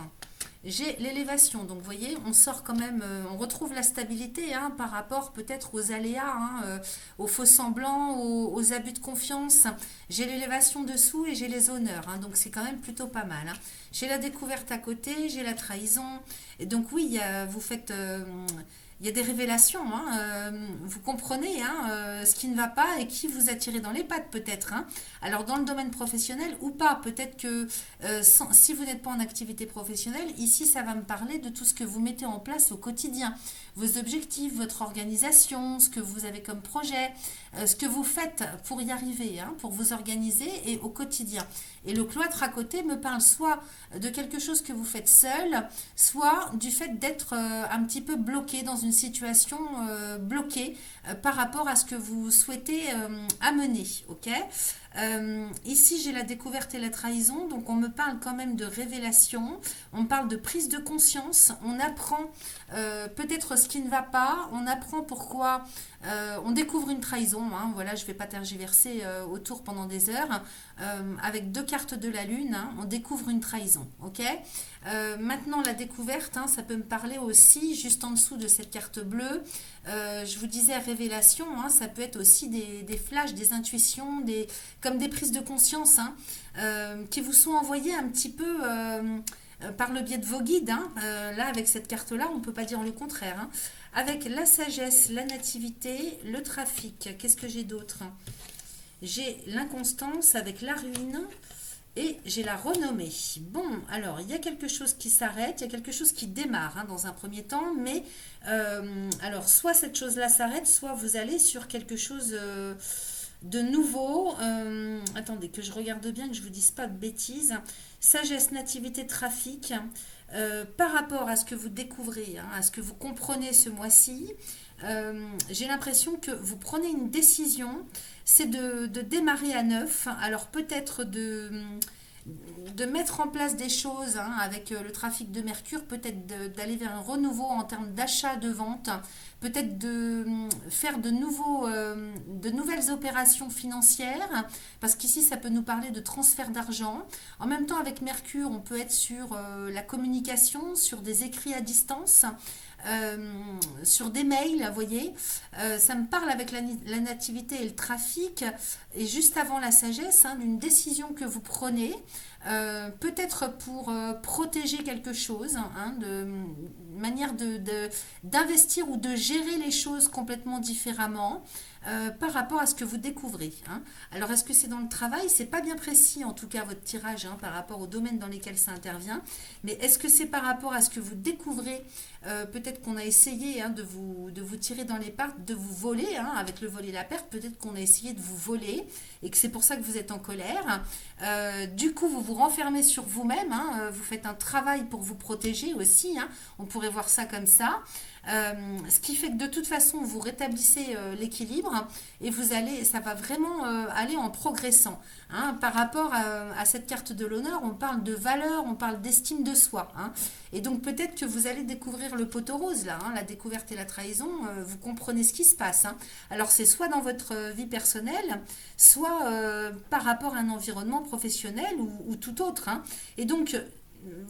J'ai l'élévation, donc vous voyez, on sort quand même, on retrouve la stabilité, hein, par rapport peut-être aux aléas, hein, aux faux semblants, aux abus de confiance. J'ai l'élévation dessous et j'ai les honneurs, hein, donc c'est quand même plutôt pas mal, hein. J'ai la découverte à côté, j'ai la trahison, et donc oui, vous faites... il y a des révélations, hein, vous comprenez hein, ce qui ne va pas et qui vous a tiré dans les pattes peut-être. Hein. Alors dans le domaine professionnel ou pas, peut-être que si vous n'êtes pas en activité professionnelle, ici ça va me parler de tout ce que vous mettez en place au quotidien, vos objectifs, votre organisation, ce que vous avez comme projet, ce que vous faites pour y arriver, hein, pour vous organiser et au quotidien. Et le cloître à côté me parle soit de quelque chose que vous faites seul, soit du fait d'être un petit peu bloqué dans une situation bloquée par rapport à ce que vous souhaitez amener. Ok. Ici, j'ai la découverte et la trahison, donc on me parle quand même de révélation, on parle de prise de conscience, on apprend peut-être ce qui ne va pas, on apprend pourquoi, on découvre une trahison, hein, voilà, je ne vais pas tergiverser autour pendant des heures, avec deux cartes de la lune, hein, on découvre une trahison, ok. Maintenant, la découverte, hein, ça peut me parler aussi, juste en dessous de cette carte bleue, je vous disais révélation, hein, ça peut être aussi des flashs, des intuitions, comme des prises de conscience hein, qui vous sont envoyées un petit peu par le biais de vos guides. Hein. Là, avec cette carte-là, on ne peut pas dire le contraire. Hein. Avec la sagesse, la nativité, le trafic, qu'est-ce que j'ai d'autre? J'ai l'inconstance avec la ruine. Et j'ai la renommée. Bon, alors, il y a quelque chose qui s'arrête, il y a quelque chose qui démarre hein, dans un premier temps, mais alors, soit cette chose-là s'arrête, soit vous allez sur quelque chose de nouveau. Attendez, que je regarde bien, que je ne vous dise pas de bêtises. Sagesse, nativité, trafic. Par rapport à ce que vous découvrez, hein, à ce que vous comprenez ce mois-ci, j'ai l'impression que vous prenez une décision, c'est de démarrer à neuf. Alors peut-être de mettre en place des choses hein, avec le trafic de Mercure, peut-être d'aller vers un renouveau en termes d'achat, de vente, peut-être de faire de nouvelles opérations financières, parce qu'ici ça peut nous parler de transfert d'argent. En même temps avec Mercure, on peut être sur la communication, sur des écrits à distance, sur des mails, vous voyez, ça me parle avec la nativité et le trafic, et juste avant la sagesse, hein, d'une décision que vous prenez, peut-être pour protéger quelque chose, hein, de manière d'investir ou de gérer les choses complètement différemment. Par rapport à ce que vous découvrez. Hein. Alors, est-ce que c'est dans le travail? C'est pas bien précis, en tout cas, votre tirage hein, par rapport au domaine dans lesquels ça intervient. Mais est-ce que c'est par rapport à ce que vous découvrez? Peut-être qu'on a essayé hein, de vous tirer dans les pattes, de vous voler, hein, avec le vol et la perte. Peut-être qu'on a essayé de vous voler et que c'est pour ça que vous êtes en colère. Du coup, vous vous renfermez sur vous-même. Hein, vous faites un travail pour vous protéger aussi. Hein. On pourrait voir ça comme ça. Ce qui fait que de toute façon vous rétablissez l'équilibre et vous allez, ça va vraiment aller en progressant hein. Par rapport à cette carte de l'honneur, on parle de valeur, on parle d'estime de soi hein. Et donc peut-être que vous allez découvrir le poteau rose là, hein, la découverte et la trahison, vous comprenez ce qui se passe hein. Alors c'est soit dans votre vie personnelle, soit par rapport à un environnement professionnel ou tout autre hein. Et donc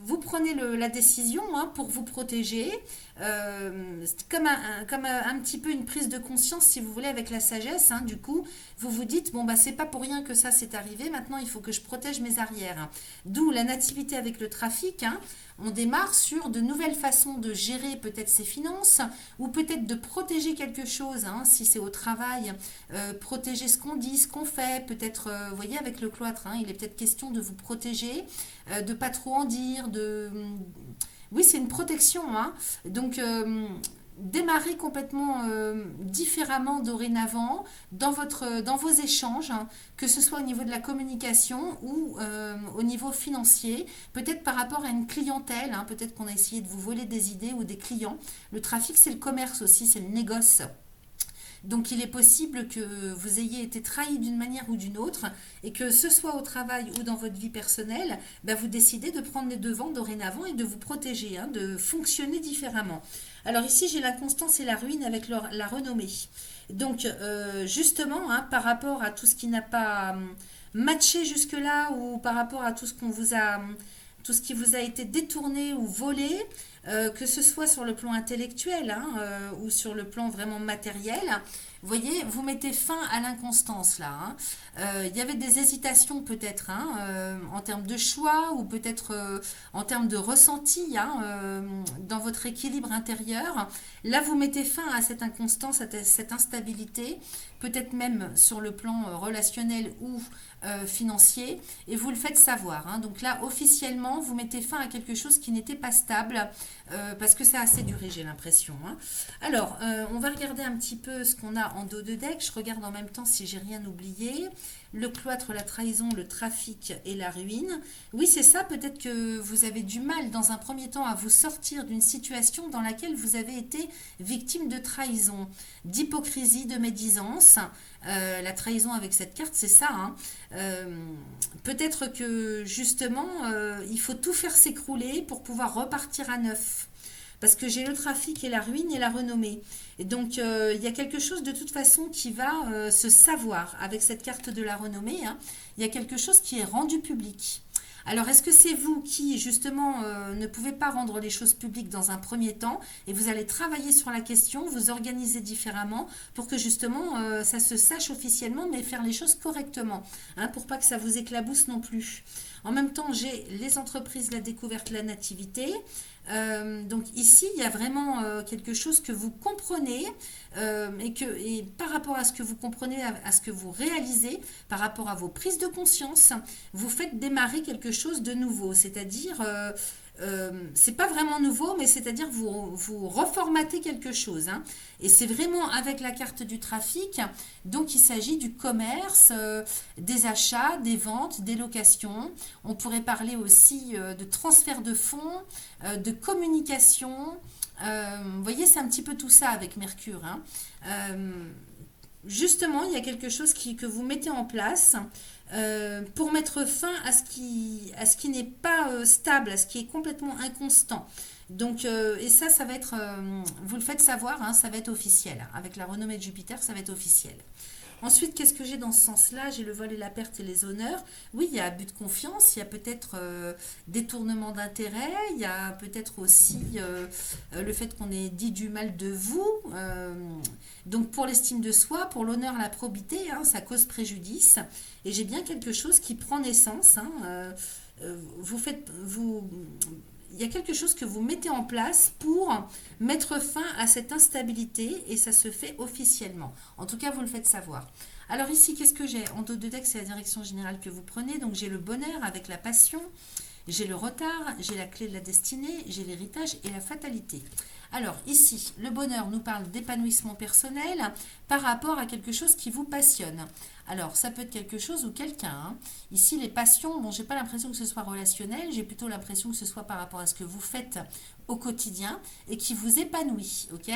vous prenez la décision hein, pour vous protéger. C'est comme un petit peu une prise de conscience, si vous voulez, avec la sagesse. Hein, du coup, vous vous dites, bon, bah, c'est pas pour rien que ça s'est arrivé. Maintenant, il faut que je protège mes arrières. D'où la nativité avec le trafic. Hein. On démarre sur de nouvelles façons de gérer peut-être ses finances ou peut-être de protéger quelque chose, hein, si c'est au travail, protéger ce qu'on dit, ce qu'on fait, peut-être, vous voyez, avec le cloître, hein, il est peut-être question de vous protéger, de pas trop en dire, oui, c'est une protection, hein, donc démarrer complètement différemment dorénavant dans vos échanges, hein, que ce soit au niveau de la communication ou au niveau financier, peut-être par rapport à une clientèle, hein, peut-être qu'on a essayé de vous voler des idées ou des clients. Le trafic, c'est le commerce aussi, c'est le négoce. Donc il est possible que vous ayez été trahi d'une manière ou d'une autre et que ce soit au travail ou dans votre vie personnelle, ben vous décidez de prendre les devants dorénavant et de vous protéger, hein, de fonctionner différemment. Alors ici j'ai la constance et la ruine avec la renommée. Donc justement, hein, par rapport à tout ce qui n'a pas matché jusque-là ou par rapport à tout ce tout ce qui vous a été détourné ou volé, que ce soit sur le plan intellectuel hein, ou sur le plan vraiment matériel, Vous voyez, vous mettez fin à l'inconstance là, hein. Il y avait des hésitations peut-être, hein, en termes de choix ou peut-être en termes de ressenti, hein, dans votre équilibre intérieur. Là, vous mettez fin à cette inconstance, à cette instabilité, peut-être même sur le plan relationnel ou financier, et vous le faites savoir, hein. Donc là, officiellement, vous mettez fin à quelque chose qui n'était pas stable, parce que ça a assez duré, j'ai l'impression, hein. Alors, on va regarder un petit peu ce qu'on a en dos de deck. Je regarde en même temps si j'ai rien oublié. Le cloître, la trahison, le trafic et la ruine. Oui, c'est ça. Peut-être que vous avez du mal dans un premier temps à vous sortir d'une situation dans laquelle vous avez été victime de trahison, d'hypocrisie, de médisance. La trahison avec cette carte, c'est ça, hein. Peut-être que justement, il faut tout faire s'écrouler pour pouvoir repartir à neuf. Parce que j'ai le trafic et la ruine et la renommée. Et donc, il y a quelque chose de toute façon qui va se savoir avec cette carte de la renommée, hein. Il y a quelque chose qui est rendu public. Alors, est-ce que c'est vous qui, justement, ne pouvez pas rendre les choses publiques dans un premier temps et vous allez travailler sur la question, vous organiser différemment pour que, justement, ça se sache officiellement, mais faire les choses correctement, hein, pour pas que ça vous éclabousse non plus. En même temps, j'ai les entreprises, la découverte, la nativité. Donc ici, il y a vraiment quelque chose que vous comprenez, et par rapport à ce que vous comprenez, à ce que vous réalisez, par rapport à vos prises de conscience, vous faites démarrer quelque chose de nouveau. C'est-à-dire, c'est pas vraiment nouveau, mais c'est-à-dire vous reformatez quelque chose, hein. Et c'est vraiment avec la carte du trafic. Donc il s'agit du commerce, des achats, des ventes, des locations. On pourrait parler aussi de transfert de fonds, de communication. Vous voyez, c'est un petit peu tout ça avec Mercure, hein. Justement, il y a quelque chose que vous mettez en place pour mettre fin à ce qui n'est pas stable, à ce qui est complètement inconstant. Donc, et ça va être, vous le faites savoir, hein, ça va être officiel. Avec la renommée de Jupiter, ça va être officiel. Ensuite, qu'est-ce que j'ai dans ce sens-là? J'ai le vol et la perte et les honneurs. Oui, il y a abus de confiance, il y a peut-être détournement d'intérêt, il y a peut-être aussi le fait qu'on ait dit du mal de vous. Donc pour l'estime de soi, pour l'honneur, la probité, hein, ça cause préjudice. Et j'ai bien quelque chose qui prend naissance, hein. Il y a quelque chose que vous mettez en place pour mettre fin à cette instabilité et ça se fait officiellement. En tout cas, vous le faites savoir. Alors ici, qu'est-ce que j'ai? En dos de deck, c'est la direction générale que vous prenez. Donc j'ai le bonheur avec la passion, j'ai le retard, j'ai la clé de la destinée, j'ai l'héritage et la fatalité. Alors ici, le bonheur nous parle d'épanouissement personnel par rapport à quelque chose qui vous passionne. Alors, ça peut être quelque chose ou quelqu'un, hein. Ici, les passions, bon, j'ai pas l'impression que ce soit relationnel, j'ai plutôt l'impression que ce soit par rapport à ce que vous faites au quotidien et qui vous épanouit, ok?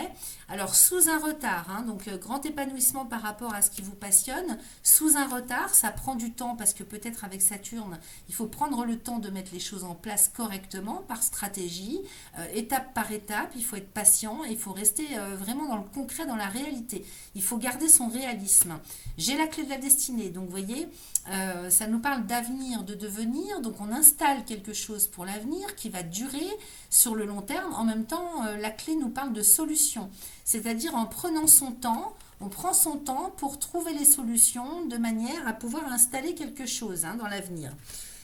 Alors, sous un retard, hein, donc grand épanouissement par rapport à ce qui vous passionne. Sous un retard, ça prend du temps parce que peut-être avec Saturne, il faut prendre le temps de mettre les choses en place correctement, par stratégie, étape par étape, il faut être patient, il faut rester vraiment dans le concret, dans la réalité. Il faut garder son réalisme. J'ai la clé de la destinée, donc vous voyez, ça nous parle d'avenir, de devenir, donc on installe quelque chose pour l'avenir qui va durer sur le long terme. En même temps, la clé nous parle de solution, c'est-à-dire en prenant son temps, on prend son temps pour trouver les solutions de manière à pouvoir installer quelque chose, hein, dans l'avenir.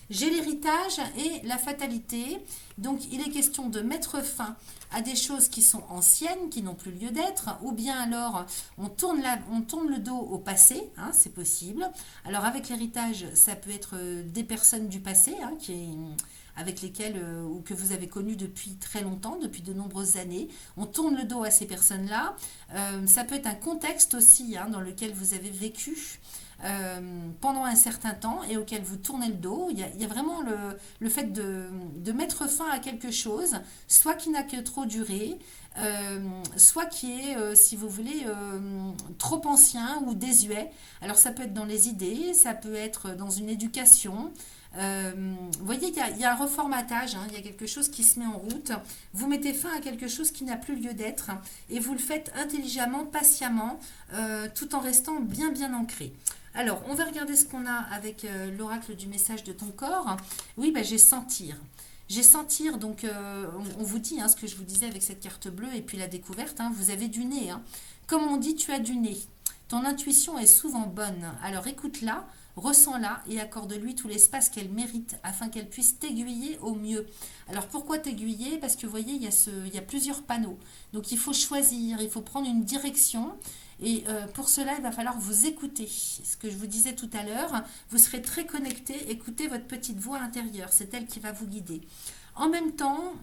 J'ai l'héritage et la fatalité. Donc, il est question de mettre fin à des choses qui sont anciennes, qui n'ont plus lieu d'être, ou bien alors on tourne le dos au passé, hein, c'est possible. Alors, avec l'héritage, ça peut être des personnes du passé, hein, avec lesquelles ou que vous avez connues depuis très longtemps, depuis de nombreuses années. On tourne le dos à ces personnes-là. Ça peut être un contexte aussi, hein, dans lequel vous avez vécu pendant un certain temps et auquel vous tournez le dos. Il y a vraiment le fait de mettre fin à quelque chose, soit qui n'a que trop duré, soit qui est, si vous voulez, trop ancien ou désuet. Alors ça peut être dans les idées, ça peut être dans une éducation. Vous voyez, il y a un reformatage, hein, il y a quelque chose qui se met en route. Vous mettez fin à quelque chose qui n'a plus lieu d'être et vous le faites intelligemment, patiemment, tout en restant bien bien ancré. Alors, on va regarder ce qu'on a avec l'oracle du message de ton corps. Oui, bah, j'ai sentir. J'ai sentir, donc on vous dit, hein, ce que je vous disais avec cette carte bleue et puis la découverte, hein, vous avez du nez, hein. Comme on dit, tu as du nez. Ton intuition est souvent bonne, alors écoute-la, ressens-la et accorde-lui tout l'espace qu'elle mérite afin qu'elle puisse t'aiguiller au mieux. Alors pourquoi t'aiguiller? Parce que vous voyez, il y a plusieurs panneaux. Donc il faut choisir, il faut prendre une direction. Et pour cela, il va falloir vous écouter. Ce que je vous disais tout à l'heure, vous serez très connecté. Écoutez votre petite voix intérieure, c'est elle qui va vous guider. En même temps,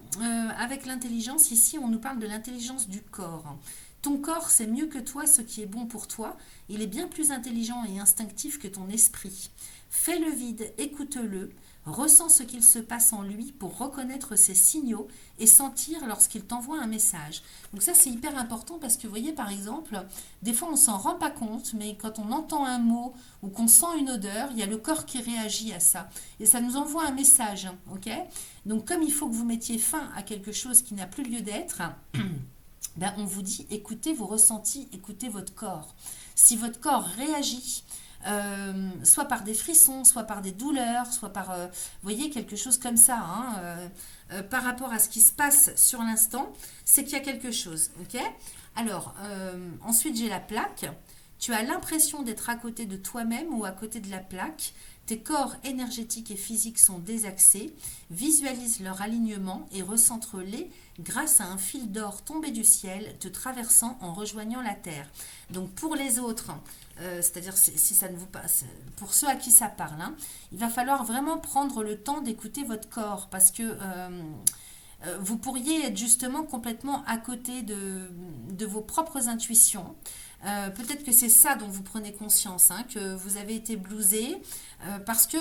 avec l'intelligence, ici, on nous parle de l'intelligence du corps. Ton corps sait mieux que toi ce qui est bon pour toi. Il est bien plus intelligent et instinctif que ton esprit. Fais le vide, écoute-le, ressens ce qu'il se passe en lui pour reconnaître ses signaux et sentir lorsqu'il t'envoie un message. Donc ça, c'est hyper important parce que vous voyez, par exemple, des fois, on ne s'en rend pas compte, mais quand on entend un mot ou qu'on sent une odeur, il y a le corps qui réagit à ça. Et ça nous envoie un message, ok? Donc, comme il faut que vous mettiez fin à quelque chose qui n'a plus lieu d'être, ben, on vous dit, écoutez vos ressentis, écoutez votre corps. Si votre corps réagit, soit par des frissons, soit par des douleurs, soit par, vous voyez, quelque chose comme ça, hein, par rapport à ce qui se passe sur l'instant, c'est qu'il y a quelque chose, ok? Alors, ensuite j'ai la plaque. Tu as l'impression d'être à côté de toi-même ou à côté de la plaque. Tes corps énergétiques et physiques sont désaxés. Visualise leur alignement et recentre-les grâce à un fil d'or tombé du ciel te traversant en rejoignant la terre. Donc pour les autres, c'est-à-dire si ça ne vous passe, pour ceux à qui ça parle, hein, il va falloir vraiment prendre le temps d'écouter votre corps parce que vous pourriez être justement complètement à côté de vos propres intuitions. Peut-être que c'est ça dont vous prenez conscience, hein, que vous avez été blousé parce que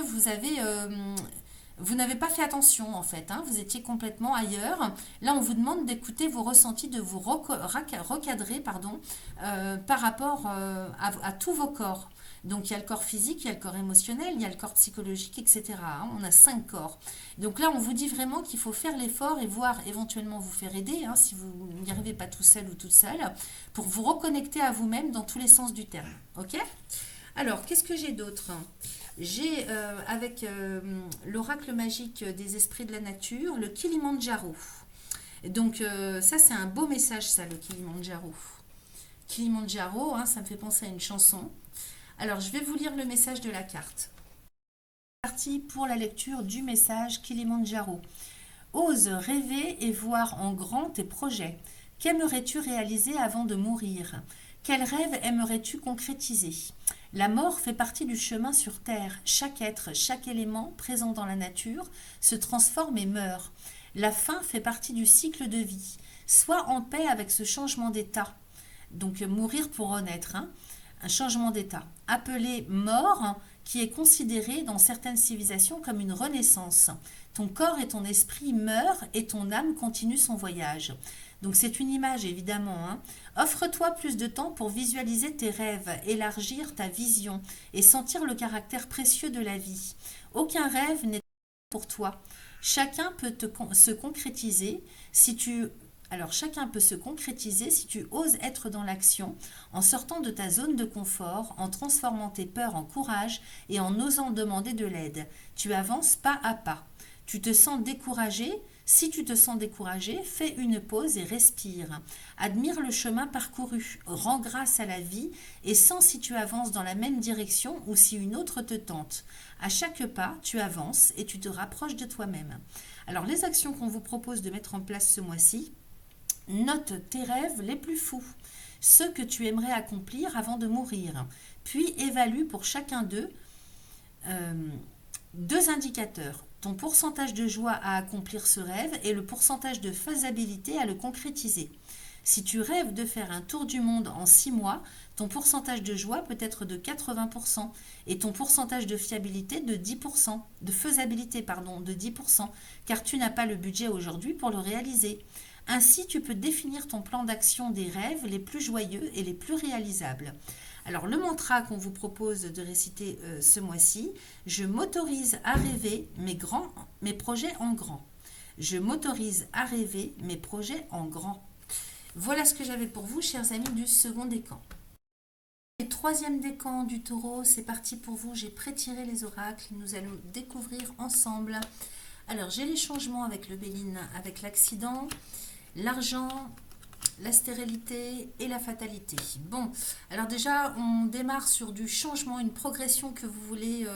vous n'avez pas fait attention en fait, hein, vous étiez complètement ailleurs. Là, on vous demande d'écouter vos ressentis, de vous recadrer pardon, par rapport à tous vos corps. Donc il y a le corps physique, il y a le corps émotionnel, il y a le corps psychologique, etc. Hein, on a 5 corps. Donc là, on vous dit vraiment qu'il faut faire l'effort et voir éventuellement vous faire aider, hein, si vous n'y arrivez pas tout seul ou toute seule, pour vous reconnecter à vous-même dans tous les sens du terme. Ok? Alors, qu'est-ce que j'ai d'autre? J'ai avec l'oracle magique des esprits de la nature, le Kilimandjaro. Donc ça, c'est un beau message, ça, le Kilimandjaro. Kilimandjaro, hein, ça me fait penser à une chanson. Alors, je vais vous lire le message de la carte. Parti pour la lecture du message Kilimandjaro. Ose rêver et voir en grand tes projets. Qu'aimerais-tu réaliser avant de mourir? Quel rêve aimerais-tu concrétiser? La mort fait partie du chemin sur Terre. Chaque être, chaque élément présent dans la nature se transforme et meurt. La fin fait partie du cycle de vie. Sois en paix avec ce changement d'état. Donc mourir pour renaître, hein. Un changement d'état, appelé mort, qui est considéré dans certaines civilisations comme une renaissance. Ton corps et ton esprit meurent et ton âme continue son voyage. Donc c'est une image évidemment, hein. Offre-toi plus de temps pour visualiser tes rêves, élargir ta vision et sentir le caractère précieux de la vie. Aucun rêve n'est pour toi. Chacun peut se concrétiser si tu Alors chacun peut se concrétiser si tu oses être dans l'action, en sortant de ta zone de confort, en transformant tes peurs en courage et en osant demander de l'aide. Tu avances pas à pas. Tu te sens découragé? Si tu te sens découragé, fais une pause et respire. Admire le chemin parcouru, rends grâce à la vie et sens si tu avances dans la même direction ou si une autre te tente. À chaque pas, tu avances et tu te rapproches de toi-même. Alors les actions qu'on vous propose de mettre en place ce mois-ci: note tes rêves les plus fous, ceux que tu aimerais accomplir avant de mourir, puis évalue pour chacun d'eux deux indicateurs: ton pourcentage de joie à accomplir ce rêve et le pourcentage de faisabilité à le concrétiser. Si tu rêves de faire un tour du monde en 6 mois, ton pourcentage de joie peut être de 80% et ton pourcentage de fiabilité de 10%, de faisabilité pardon, de 10%, car tu n'as pas le budget aujourd'hui pour le réaliser. Ainsi, tu peux définir ton plan d'action des rêves les plus joyeux et les plus réalisables. Alors, le mantra qu'on vous propose de réciter ce mois-ci: je m'autorise à rêver mes projets en grand. Je m'autorise à rêver mes projets en grand. Voilà ce que j'avais pour vous, chers amis du second décan. Et troisième décan du taureau, c'est parti pour vous. J'ai pré-tiré les oracles. Nous allons découvrir ensemble. Alors, j'ai les changements avec le Béline, avec l'accident, l'argent la stérilité et la fatalité. Bon, alors déjà, on démarre sur du changement, une progression que vous voulez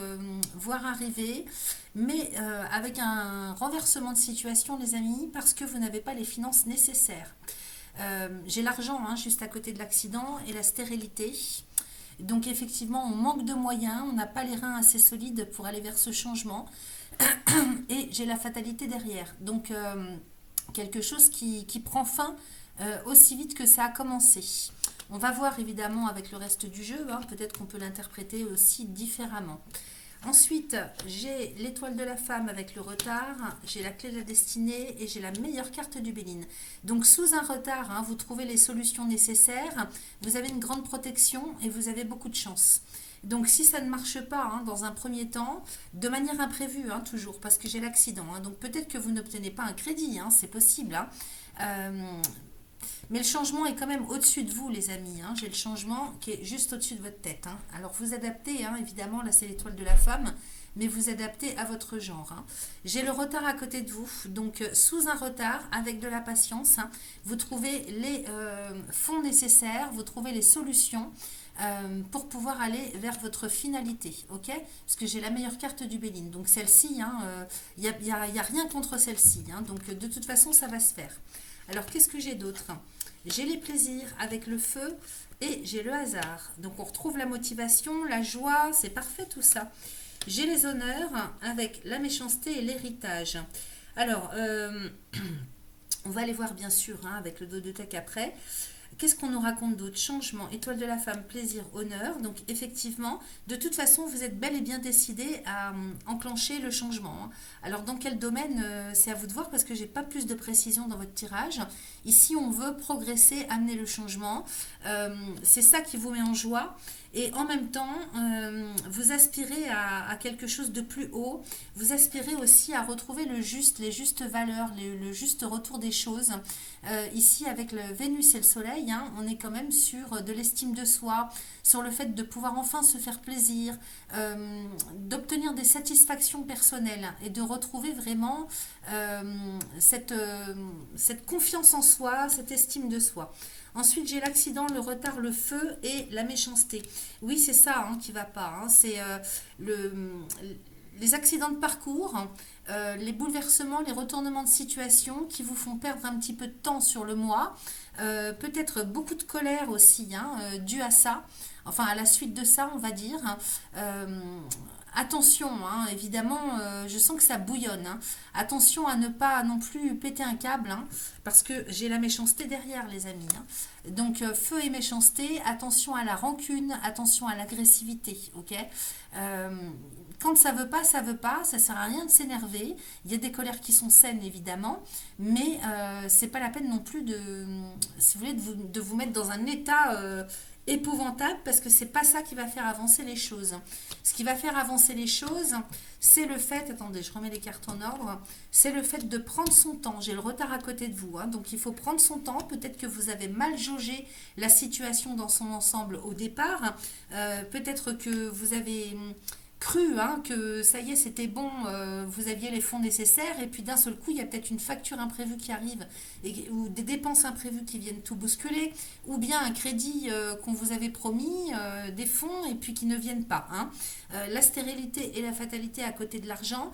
voir arriver, mais avec un renversement de situation, les amis, parce que vous n'avez pas les finances nécessaires. J'ai l'argent hein, juste à côté de l'accident et la stérilité. Donc effectivement, on manque de moyens, on n'a pas les reins assez solides pour aller vers ce changement. Et j'ai la fatalité derrière. Donc quelque chose qui prend fin aussi vite que ça a commencé. On va voir évidemment avec le reste du jeu, hein, peut-être qu'on peut l'interpréter aussi différemment. Ensuite, j'ai l'étoile de la femme avec le retard, j'ai la clé de la destinée et j'ai la meilleure carte du Béline. Donc sous un retard, hein, vous trouvez les solutions nécessaires, vous avez une grande protection et vous avez beaucoup de chance. Donc si ça ne marche pas hein, dans un premier temps, de manière imprévue hein, toujours, parce que j'ai l'accident, hein, donc peut-être que vous n'obtenez pas un crédit, hein, c'est possible. Hein. Mais le changement est quand même au-dessus de vous, les amis. Hein. J'ai le changement qui est juste au-dessus de votre tête. Hein. Alors, vous adaptez, hein, évidemment, là, c'est l'étoile de la femme, mais vous adaptez à votre genre. Hein. J'ai le retard à côté de vous. Donc, sous un retard, avec de la patience, hein, vous trouvez les fonds nécessaires, vous trouvez les solutions pour pouvoir aller vers votre finalité. Ok? Parce que j'ai la meilleure carte du Béline. Donc, celle-ci, il n'y a rien contre celle-ci. Hein. Donc, de toute façon, ça va se faire. Alors, qu'est-ce que j'ai d'autre? J'ai les plaisirs avec le feu et j'ai le hasard. Donc, on retrouve la motivation, la joie, c'est parfait tout ça. J'ai les honneurs avec la méchanceté et l'héritage. Alors, on va aller voir bien sûr hein, avec le dos de tech après. Qu'est-ce qu'on nous raconte d'autre? Changement, étoile de la femme, plaisir, honneur. Donc effectivement, de toute façon, vous êtes bel et bien décidé à enclencher le changement. Hein. Alors dans quel domaine, c'est à vous de voir parce que j'ai pas plus de précision dans votre tirage. Ici, on veut progresser, amener le changement. C'est ça qui vous met en joie. Et en même temps, vous aspirez à quelque chose de plus haut. Vous aspirez aussi à retrouver le juste, les justes valeurs, le juste retour des choses. Ici, avec le Vénus et le Soleil, hein, on est quand même sur de l'estime de soi, sur le fait de pouvoir enfin se faire plaisir, d'obtenir des satisfactions personnelles et de retrouver vraiment cette confiance en soi, cette estime de soi. Ensuite, j'ai l'accident, le retard, le feu et la méchanceté. Oui, c'est ça hein, qui ne va pas. Hein. C'est les accidents de parcours, les bouleversements, les retournements de situation qui vous font perdre un petit peu de temps sur le mois. Peut-être beaucoup de colère aussi, hein, due à ça. Enfin, à la suite de ça, on va dire. Attention, hein, évidemment, je sens que ça bouillonne. Hein. Attention à ne pas non plus péter un câble, hein, parce que j'ai la méchanceté derrière, les amis. Hein. Donc, feu et méchanceté, attention à la rancune, attention à l'agressivité, ok quand ça veut pas, ça veut pas, ça sert à rien de s'énerver. Il y a des colères qui sont saines, évidemment, mais c'est pas la peine non plus si vous voulez, de vous mettre dans un état épouvantable parce que c'est pas ça qui va faire avancer les choses. Ce qui va faire avancer les choses, c'est le fait, attendez, je remets les cartes en ordre, c'est le fait de prendre son temps. J'ai le retard à côté de vous, hein, donc il faut prendre son temps. Peut-être que vous avez mal jaugé la situation dans son ensemble au départ. Peut-être que vous avez cru hein, que ça y est c'était bon, vous aviez les fonds nécessaires et puis d'un seul coup il y a peut-être une facture imprévue qui arrive ou des dépenses imprévues qui viennent tout bousculer ou bien un crédit qu'on vous avait promis, des fonds et puis qui ne viennent pas. Hein. La stérilité et la fatalité à côté de l'argent.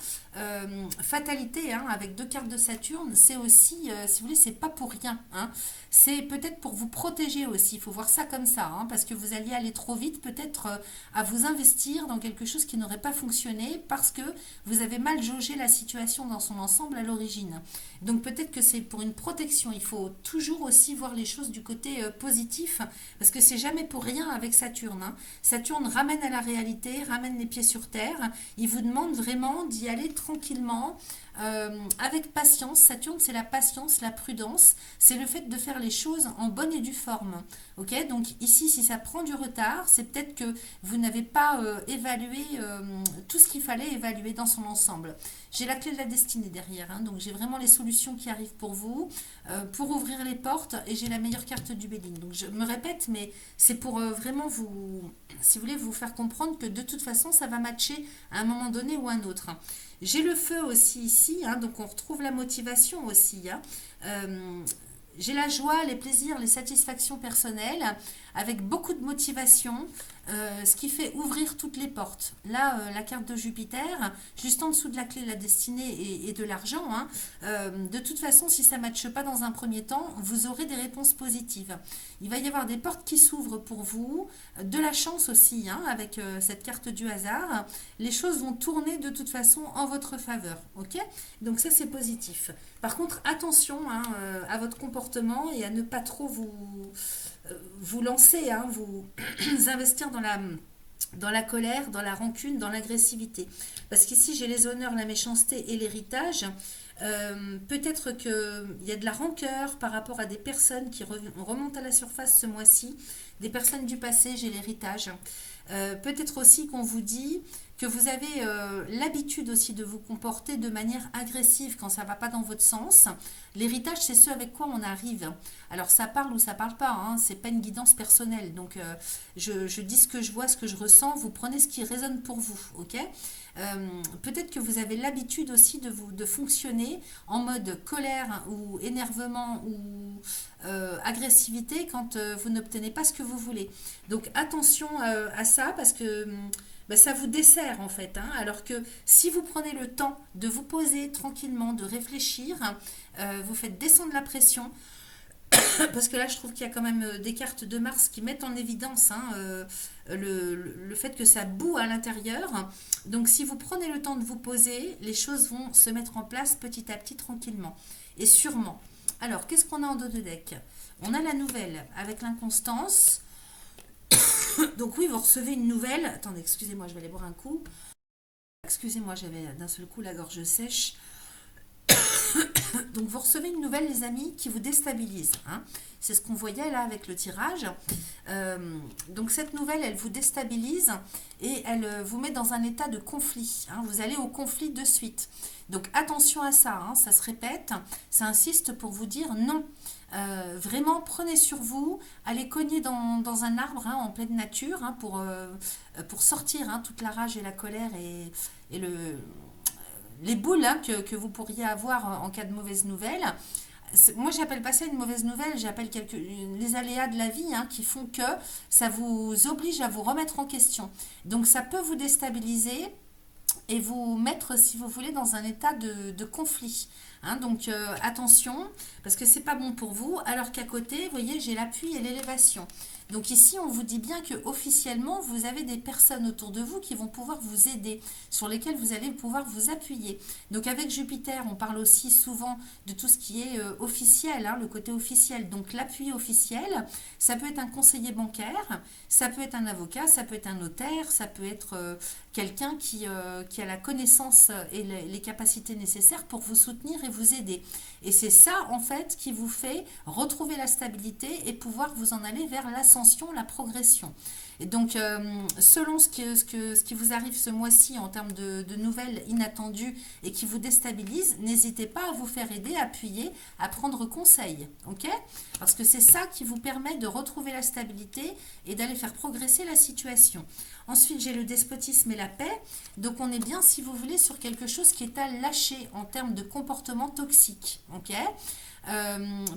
Fatalité hein, avec deux cartes de Saturne, c'est aussi, si vous voulez, c'est pas pour rien. Hein. C'est peut-être pour vous protéger aussi, il faut voir ça comme ça, hein, parce que vous alliez aller trop vite peut-être à vous investir dans quelque chose qui n'aurait pas fonctionné parce que vous avez mal jaugé la situation dans son ensemble à l'origine. Donc peut-être que c'est pour une protection, il faut toujours aussi voir les choses du côté positif, parce que c'est jamais pour rien avec Saturne. Hein. Saturne ramène à la réalité, ramène les pieds sur terre, il vous demande vraiment d'y aller tranquillement, avec patience. Saturne, c'est la patience, la prudence, c'est le fait de faire les choses en bonne et due forme. Ok, donc ici, si ça prend du retard, c'est peut-être que vous n'avez pas évalué tout ce qu'il fallait évaluer dans son ensemble. J'ai la clé de la destinée derrière, hein, donc j'ai vraiment les solutions qui arrivent pour vous, pour ouvrir les portes, et j'ai la meilleure carte du Béline. Donc je me répète, mais c'est pour vraiment vous, si vous voulez, vous faire comprendre que de toute façon, ça va matcher à un moment donné ou à un autre. J'ai le feu aussi ici, hein, donc on retrouve la motivation aussi. Hein. j'ai la joie, les plaisirs, les satisfactions personnelles, avec beaucoup de motivation, ce qui fait ouvrir toutes les portes. Là, la carte de Jupiter, juste en dessous de la clé de la destinée et de l'argent, hein, de toute façon, si ça ne matche pas dans un premier temps, vous aurez des réponses positives. Il va y avoir des portes qui s'ouvrent pour vous, de la chance aussi, hein, avec cette carte du hasard. Les choses vont tourner de toute façon en votre faveur. Ok? Donc ça, c'est positif. Par contre, attention, hein, à votre comportement et à ne pas trop vous lancer, hein, vous investir dans la colère, dans la rancune, dans l'agressivité. Parce qu'ici, j'ai les honneurs, la méchanceté et l'héritage. Peut-être qu'il y a de la rancœur par rapport à des personnes qui remontent à la surface ce mois-ci, des personnes du passé, j'ai l'héritage. Peut-être aussi qu'on vous dit que vous avez l'habitude aussi de vous comporter de manière agressive quand ça ne va pas dans votre sens. L'héritage, c'est ce avec quoi on arrive. Alors ça parle ou ça parle pas, hein, c'est pas une guidance personnelle. Donc je dis ce que je vois, ce que je ressens, vous prenez ce qui résonne pour vous, ok? Peut-être que vous avez l'habitude aussi de fonctionner en mode colère ou énervement ou agressivité quand vous n'obtenez pas ce que vous voulez. Donc attention à ça parce que ça vous dessert en fait, hein. Alors que si vous prenez le temps de vous poser tranquillement, de réfléchir, vous faites descendre la pression, parce que là je trouve qu'il y a quand même des cartes de Mars qui mettent en évidence, hein, le fait que ça boue à l'intérieur. Donc si vous prenez le temps de vous poser, les choses vont se mettre en place petit à petit tranquillement et sûrement. Alors qu'est-ce qu'on a en dos de deck? On a la nouvelle avec l'inconstance. Donc oui, vous recevez une nouvelle. Attendez, excusez-moi, je vais aller boire un coup. Excusez-moi, j'avais d'un seul coup la gorge sèche. Donc vous recevez une nouvelle, les amis, qui vous déstabilise, hein. C'est ce qu'on voyait là avec le tirage. Donc cette nouvelle, elle vous déstabilise et elle vous met dans un état de conflit, hein. Vous allez au conflit de suite. Donc attention à ça, hein, ça se répète. Ça insiste pour vous dire non. Vraiment, prenez sur vous, allez cogner dans un arbre, hein, en pleine nature, hein, pour sortir, hein, toute la rage et la colère et les boules, hein, que vous pourriez avoir en cas de mauvaise nouvelle. Moi, j'appelle pas ça une mauvaise nouvelle, j'appelle les aléas de la vie, hein, qui font que ça vous oblige à vous remettre en question. Donc, ça peut vous déstabiliser et vous mettre, si vous voulez, dans un état de conflit. Hein, donc attention, parce que c'est pas bon pour vous, alors qu'à côté, vous voyez, j'ai l'appui et l'élévation. Donc ici, on vous dit bien que officiellement, vous avez des personnes autour de vous qui vont pouvoir vous aider, sur lesquelles vous allez pouvoir vous appuyer. Donc avec Jupiter, on parle aussi souvent de tout ce qui est officiel, hein, le côté officiel. Donc l'appui officiel, ça peut être un conseiller bancaire, ça peut être un avocat, ça peut être un notaire, ça peut être quelqu'un qui a la connaissance et les capacités nécessaires pour vous soutenir et vous aider. Et c'est ça, en fait, qui vous fait retrouver la stabilité et pouvoir vous en aller vers l'ascension, la progression. Et donc, selon ce qui vous arrive ce mois-ci en termes de nouvelles inattendues et qui vous déstabilisent, n'hésitez pas à vous faire aider, appuyer, à prendre conseil. Ok? Parce que c'est ça qui vous permet de retrouver la stabilité et d'aller faire progresser la situation. Ensuite, j'ai le despotisme et la paix. Donc, on est bien, si vous voulez, sur quelque chose qui est à lâcher en termes de comportement toxique. Ok?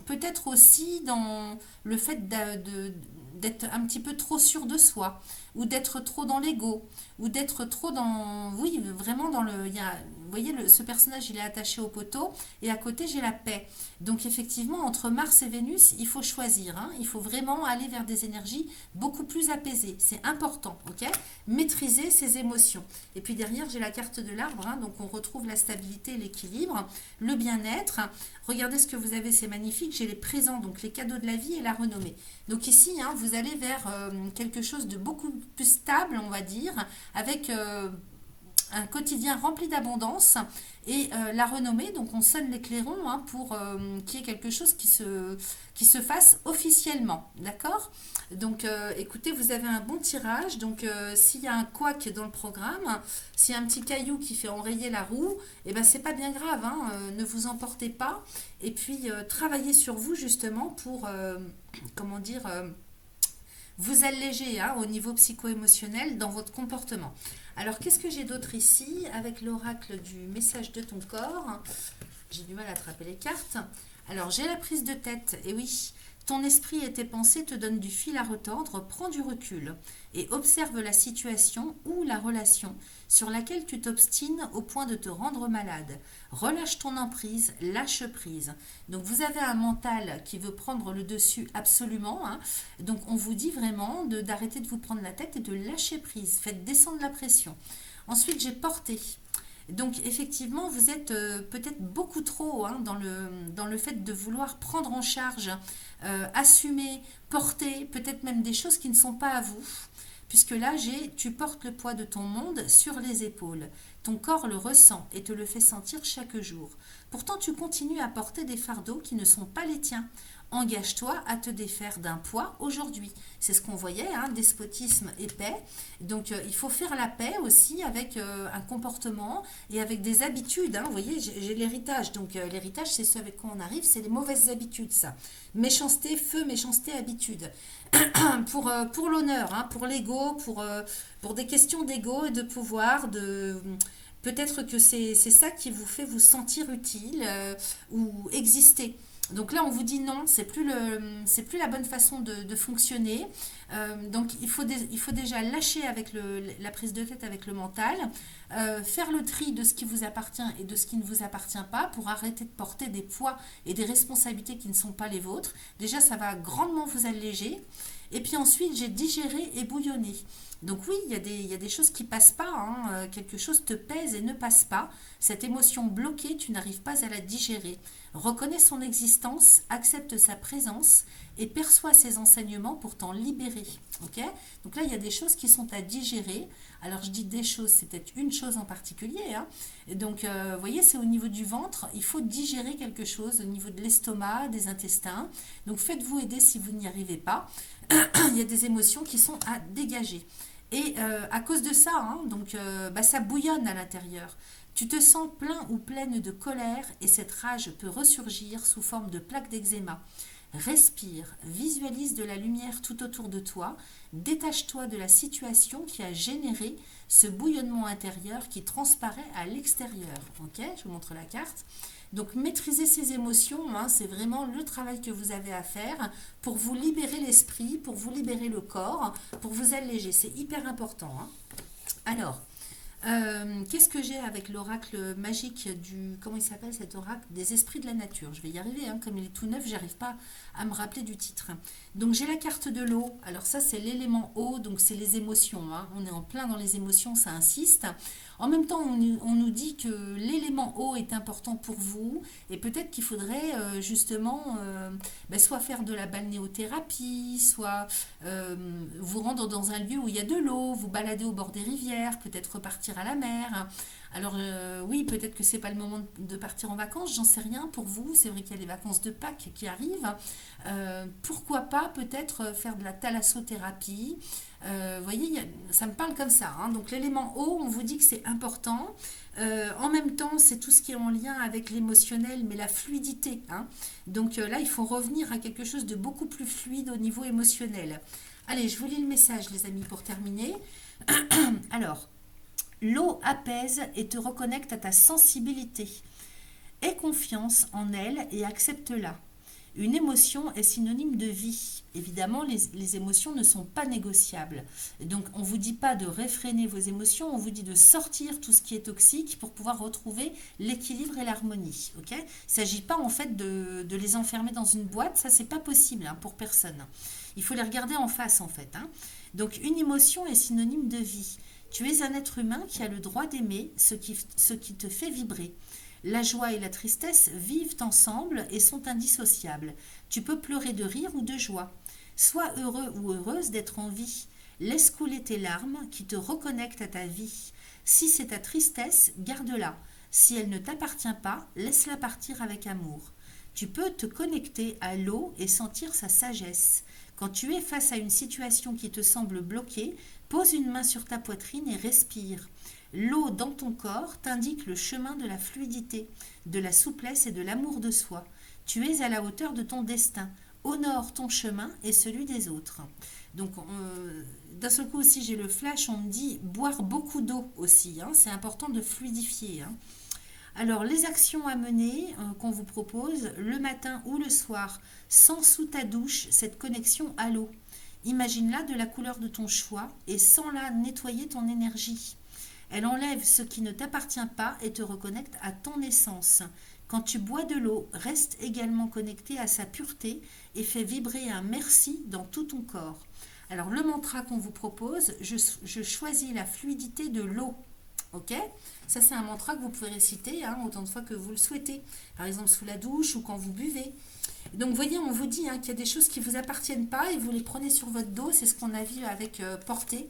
Peut-être aussi dans le fait d'être un petit peu trop sûr de soi, ou d'être trop dans l'ego, ou d'être trop dans... Oui, vraiment dans le... vous voyez, ce personnage, il est attaché au poteau, et à côté, j'ai la paix. Donc effectivement, entre Mars et Vénus, il faut choisir, hein. Il faut vraiment aller vers des énergies beaucoup plus apaisées. C'est important, ok? Maîtriser ses émotions. Et puis derrière, j'ai la carte de l'arbre, hein, donc on retrouve la stabilité, l'équilibre, le bien-être. Regardez ce que vous avez, c'est magnifique. J'ai les présents, donc les cadeaux de la vie et la renommée. Donc ici, hein, vous allez vers quelque chose de beaucoup plus stable, on va dire, avec un quotidien rempli d'abondance et la renommée. Donc on sonne les clairons, hein, pour qu'il y ait quelque chose qui se fasse officiellement. D'accord? Donc écoutez, vous avez un bon tirage. Donc s'il y a un couac dans le programme, s'il y a un petit caillou qui fait enrayer la roue, et ben c'est pas bien grave, hein, ne vous emportez pas. Et puis travaillez sur vous justement pour comment dire, vous alléger, hein, au niveau psycho-émotionnel dans votre comportement. Alors, qu'est-ce que j'ai d'autre ici avec l'oracle du message de ton corps? J'ai du mal à attraper les cartes. Alors, j'ai la prise de tête, et oui, ton esprit et tes pensées te donnent du fil à retordre, prends du recul et observe la situation ou la relation sur laquelle tu t'obstines au point de te rendre malade. Relâche ton emprise, lâche prise. Donc, vous avez un mental qui veut prendre le dessus absolument, hein. Donc, on vous dit vraiment d'arrêter de vous prendre la tête et de lâcher prise. Faites descendre la pression. Ensuite, j'ai porté. Donc effectivement, vous êtes peut-être beaucoup trop hein, dans le fait de vouloir prendre en charge, assumer, porter peut-être même des choses qui ne sont pas à vous. Puisque là, tu portes le poids de ton monde sur les épaules. Ton corps le ressent et te le fait sentir chaque jour. Pourtant, tu continues à porter des fardeaux qui ne sont pas les tiens. Engage-toi à te défaire d'un poids aujourd'hui. C'est ce qu'on voyait, hein, despotisme et paix. Donc, il faut faire la paix aussi avec un comportement et avec des habitudes. Hein. Vous voyez, j'ai l'héritage. Donc, l'héritage, c'est ce avec quoi on arrive, c'est les mauvaises habitudes, ça. Méchanceté, feu, méchanceté, habitude. Pour l'honneur, hein, pour l'ego, pour des questions d'ego et de pouvoir, peut-être que c'est ça qui vous fait vous sentir utile ou exister. Donc là, on vous dit non, c'est plus la bonne façon de fonctionner. Donc il faut déjà lâcher avec la prise de tête avec le mental, faire le tri de ce qui vous appartient et de ce qui ne vous appartient pas pour arrêter de porter des poids et des responsabilités qui ne sont pas les vôtres. Déjà, ça va grandement vous alléger. Et puis ensuite, j'ai digéré et bouillonné. Donc oui, il y a des choses qui ne passent pas. Hein. Quelque chose te pèse et ne passe pas. Cette émotion bloquée, tu n'arrives pas à la digérer. Reconnais son existence, accepte sa présence et perçois ses enseignements pour t'en libérer. Okay. Donc là, il y a des choses qui sont à digérer. Alors, je dis des choses, c'est peut-être une chose en particulier. Hein. Et donc, vous voyez, c'est au niveau du ventre. Il faut digérer quelque chose au niveau de l'estomac, des intestins. Donc, faites-vous aider si vous n'y arrivez pas. Il y a des émotions qui sont à dégager. Et à cause de ça, hein, donc, ça bouillonne à l'intérieur. Tu te sens plein ou pleine de colère et cette rage peut ressurgir sous forme de plaques d'eczéma. Respire, visualise de la lumière tout autour de toi, détache-toi de la situation qui a généré ce bouillonnement intérieur qui transparaît à l'extérieur. Ok, je vous montre la carte. Donc maîtriser ces émotions, hein, c'est vraiment le travail que vous avez à faire pour vous libérer l'esprit, pour vous libérer le corps, pour vous alléger. C'est hyper important. Hein. Alors, qu'est-ce que j'ai avec l'oracle magique comment il s'appelle cet oracle des esprits de la nature? Je vais y arriver, hein, comme il est tout neuf, j'arrive pas à me rappeler du titre. Donc j'ai la carte de l'eau. Alors ça c'est l'élément eau, donc c'est les émotions. Hein. On est en plein dans les émotions, ça insiste. En même temps, on nous dit que l'élément eau est important pour vous et peut-être qu'il faudrait justement soit faire de la balnéothérapie, soit vous rendre dans un lieu où il y a de l'eau, vous balader au bord des rivières, peut-être repartir à la mer. Alors oui, peut-être que c'est pas le moment de partir en vacances, j'en sais rien pour vous. C'est vrai qu'il y a les vacances de Pâques qui arrivent. Pourquoi pas peut-être faire de la thalassothérapie. Vous voyez, ça me parle comme ça. Hein. Donc l'élément eau, on vous dit que c'est important. En même temps, c'est tout ce qui est en lien avec l'émotionnel, mais la fluidité. Hein. Donc là, il faut revenir à quelque chose de beaucoup plus fluide au niveau émotionnel. Allez, je vous lis le message, les amis, pour terminer. Alors, l'eau apaise et te reconnecte à ta sensibilité. Aie confiance en elle et accepte-la. Une émotion est synonyme de vie. Évidemment, les émotions ne sont pas négociables. Donc, on ne vous dit pas de réfréner vos émotions, on vous dit de sortir tout ce qui est toxique pour pouvoir retrouver l'équilibre et l'harmonie. Okay. Il ne s'agit pas en fait de les enfermer dans une boîte, ça c'est pas possible hein, pour personne. Il faut les regarder en face en fait. Hein. Donc, une émotion est synonyme de vie. Tu es un être humain qui a le droit d'aimer ce qui te fait vibrer. La joie et la tristesse vivent ensemble et sont indissociables. Tu peux pleurer de rire ou de joie. Sois heureux ou heureuse d'être en vie. Laisse couler tes larmes qui te reconnectent à ta vie. Si c'est ta tristesse, garde-la. Si elle ne t'appartient pas, laisse-la partir avec amour. Tu peux te connecter à l'eau et sentir sa sagesse. Quand tu es face à une situation qui te semble bloquée, pose une main sur ta poitrine et respire. L'eau dans ton corps t'indique le chemin de la fluidité, de la souplesse et de l'amour de soi. Tu es à la hauteur de ton destin. Honore ton chemin et celui des autres. Donc, d'un seul coup aussi, j'ai le flash, on me dit boire beaucoup d'eau aussi. Hein, c'est important de fluidifier. Hein. Alors, les actions à mener qu'on vous propose le matin ou le soir, sans sous ta douche cette connexion à l'eau. Imagine-la de la couleur de ton choix et sans-la nettoyer ton énergie. Elle enlève ce qui ne t'appartient pas et te reconnecte à ton essence. Quand tu bois de l'eau, reste également connecté à sa pureté et fais vibrer un merci dans tout ton corps. Alors le mantra qu'on vous propose, je choisis la fluidité de l'eau. Ok? Ça c'est un mantra que vous pouvez réciter autant de fois que vous le souhaitez. Par exemple sous la douche ou quand vous buvez. Donc vous voyez, on vous dit qu'il y a des choses qui ne vous appartiennent pas et vous les prenez sur votre dos. C'est ce qu'on a vu avec Portée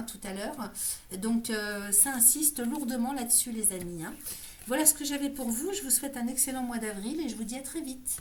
tout à l'heure. Donc ça insiste lourdement là-dessus les amis. Voilà ce que j'avais pour vous. Je vous souhaite un excellent mois d'avril et je vous dis à très vite.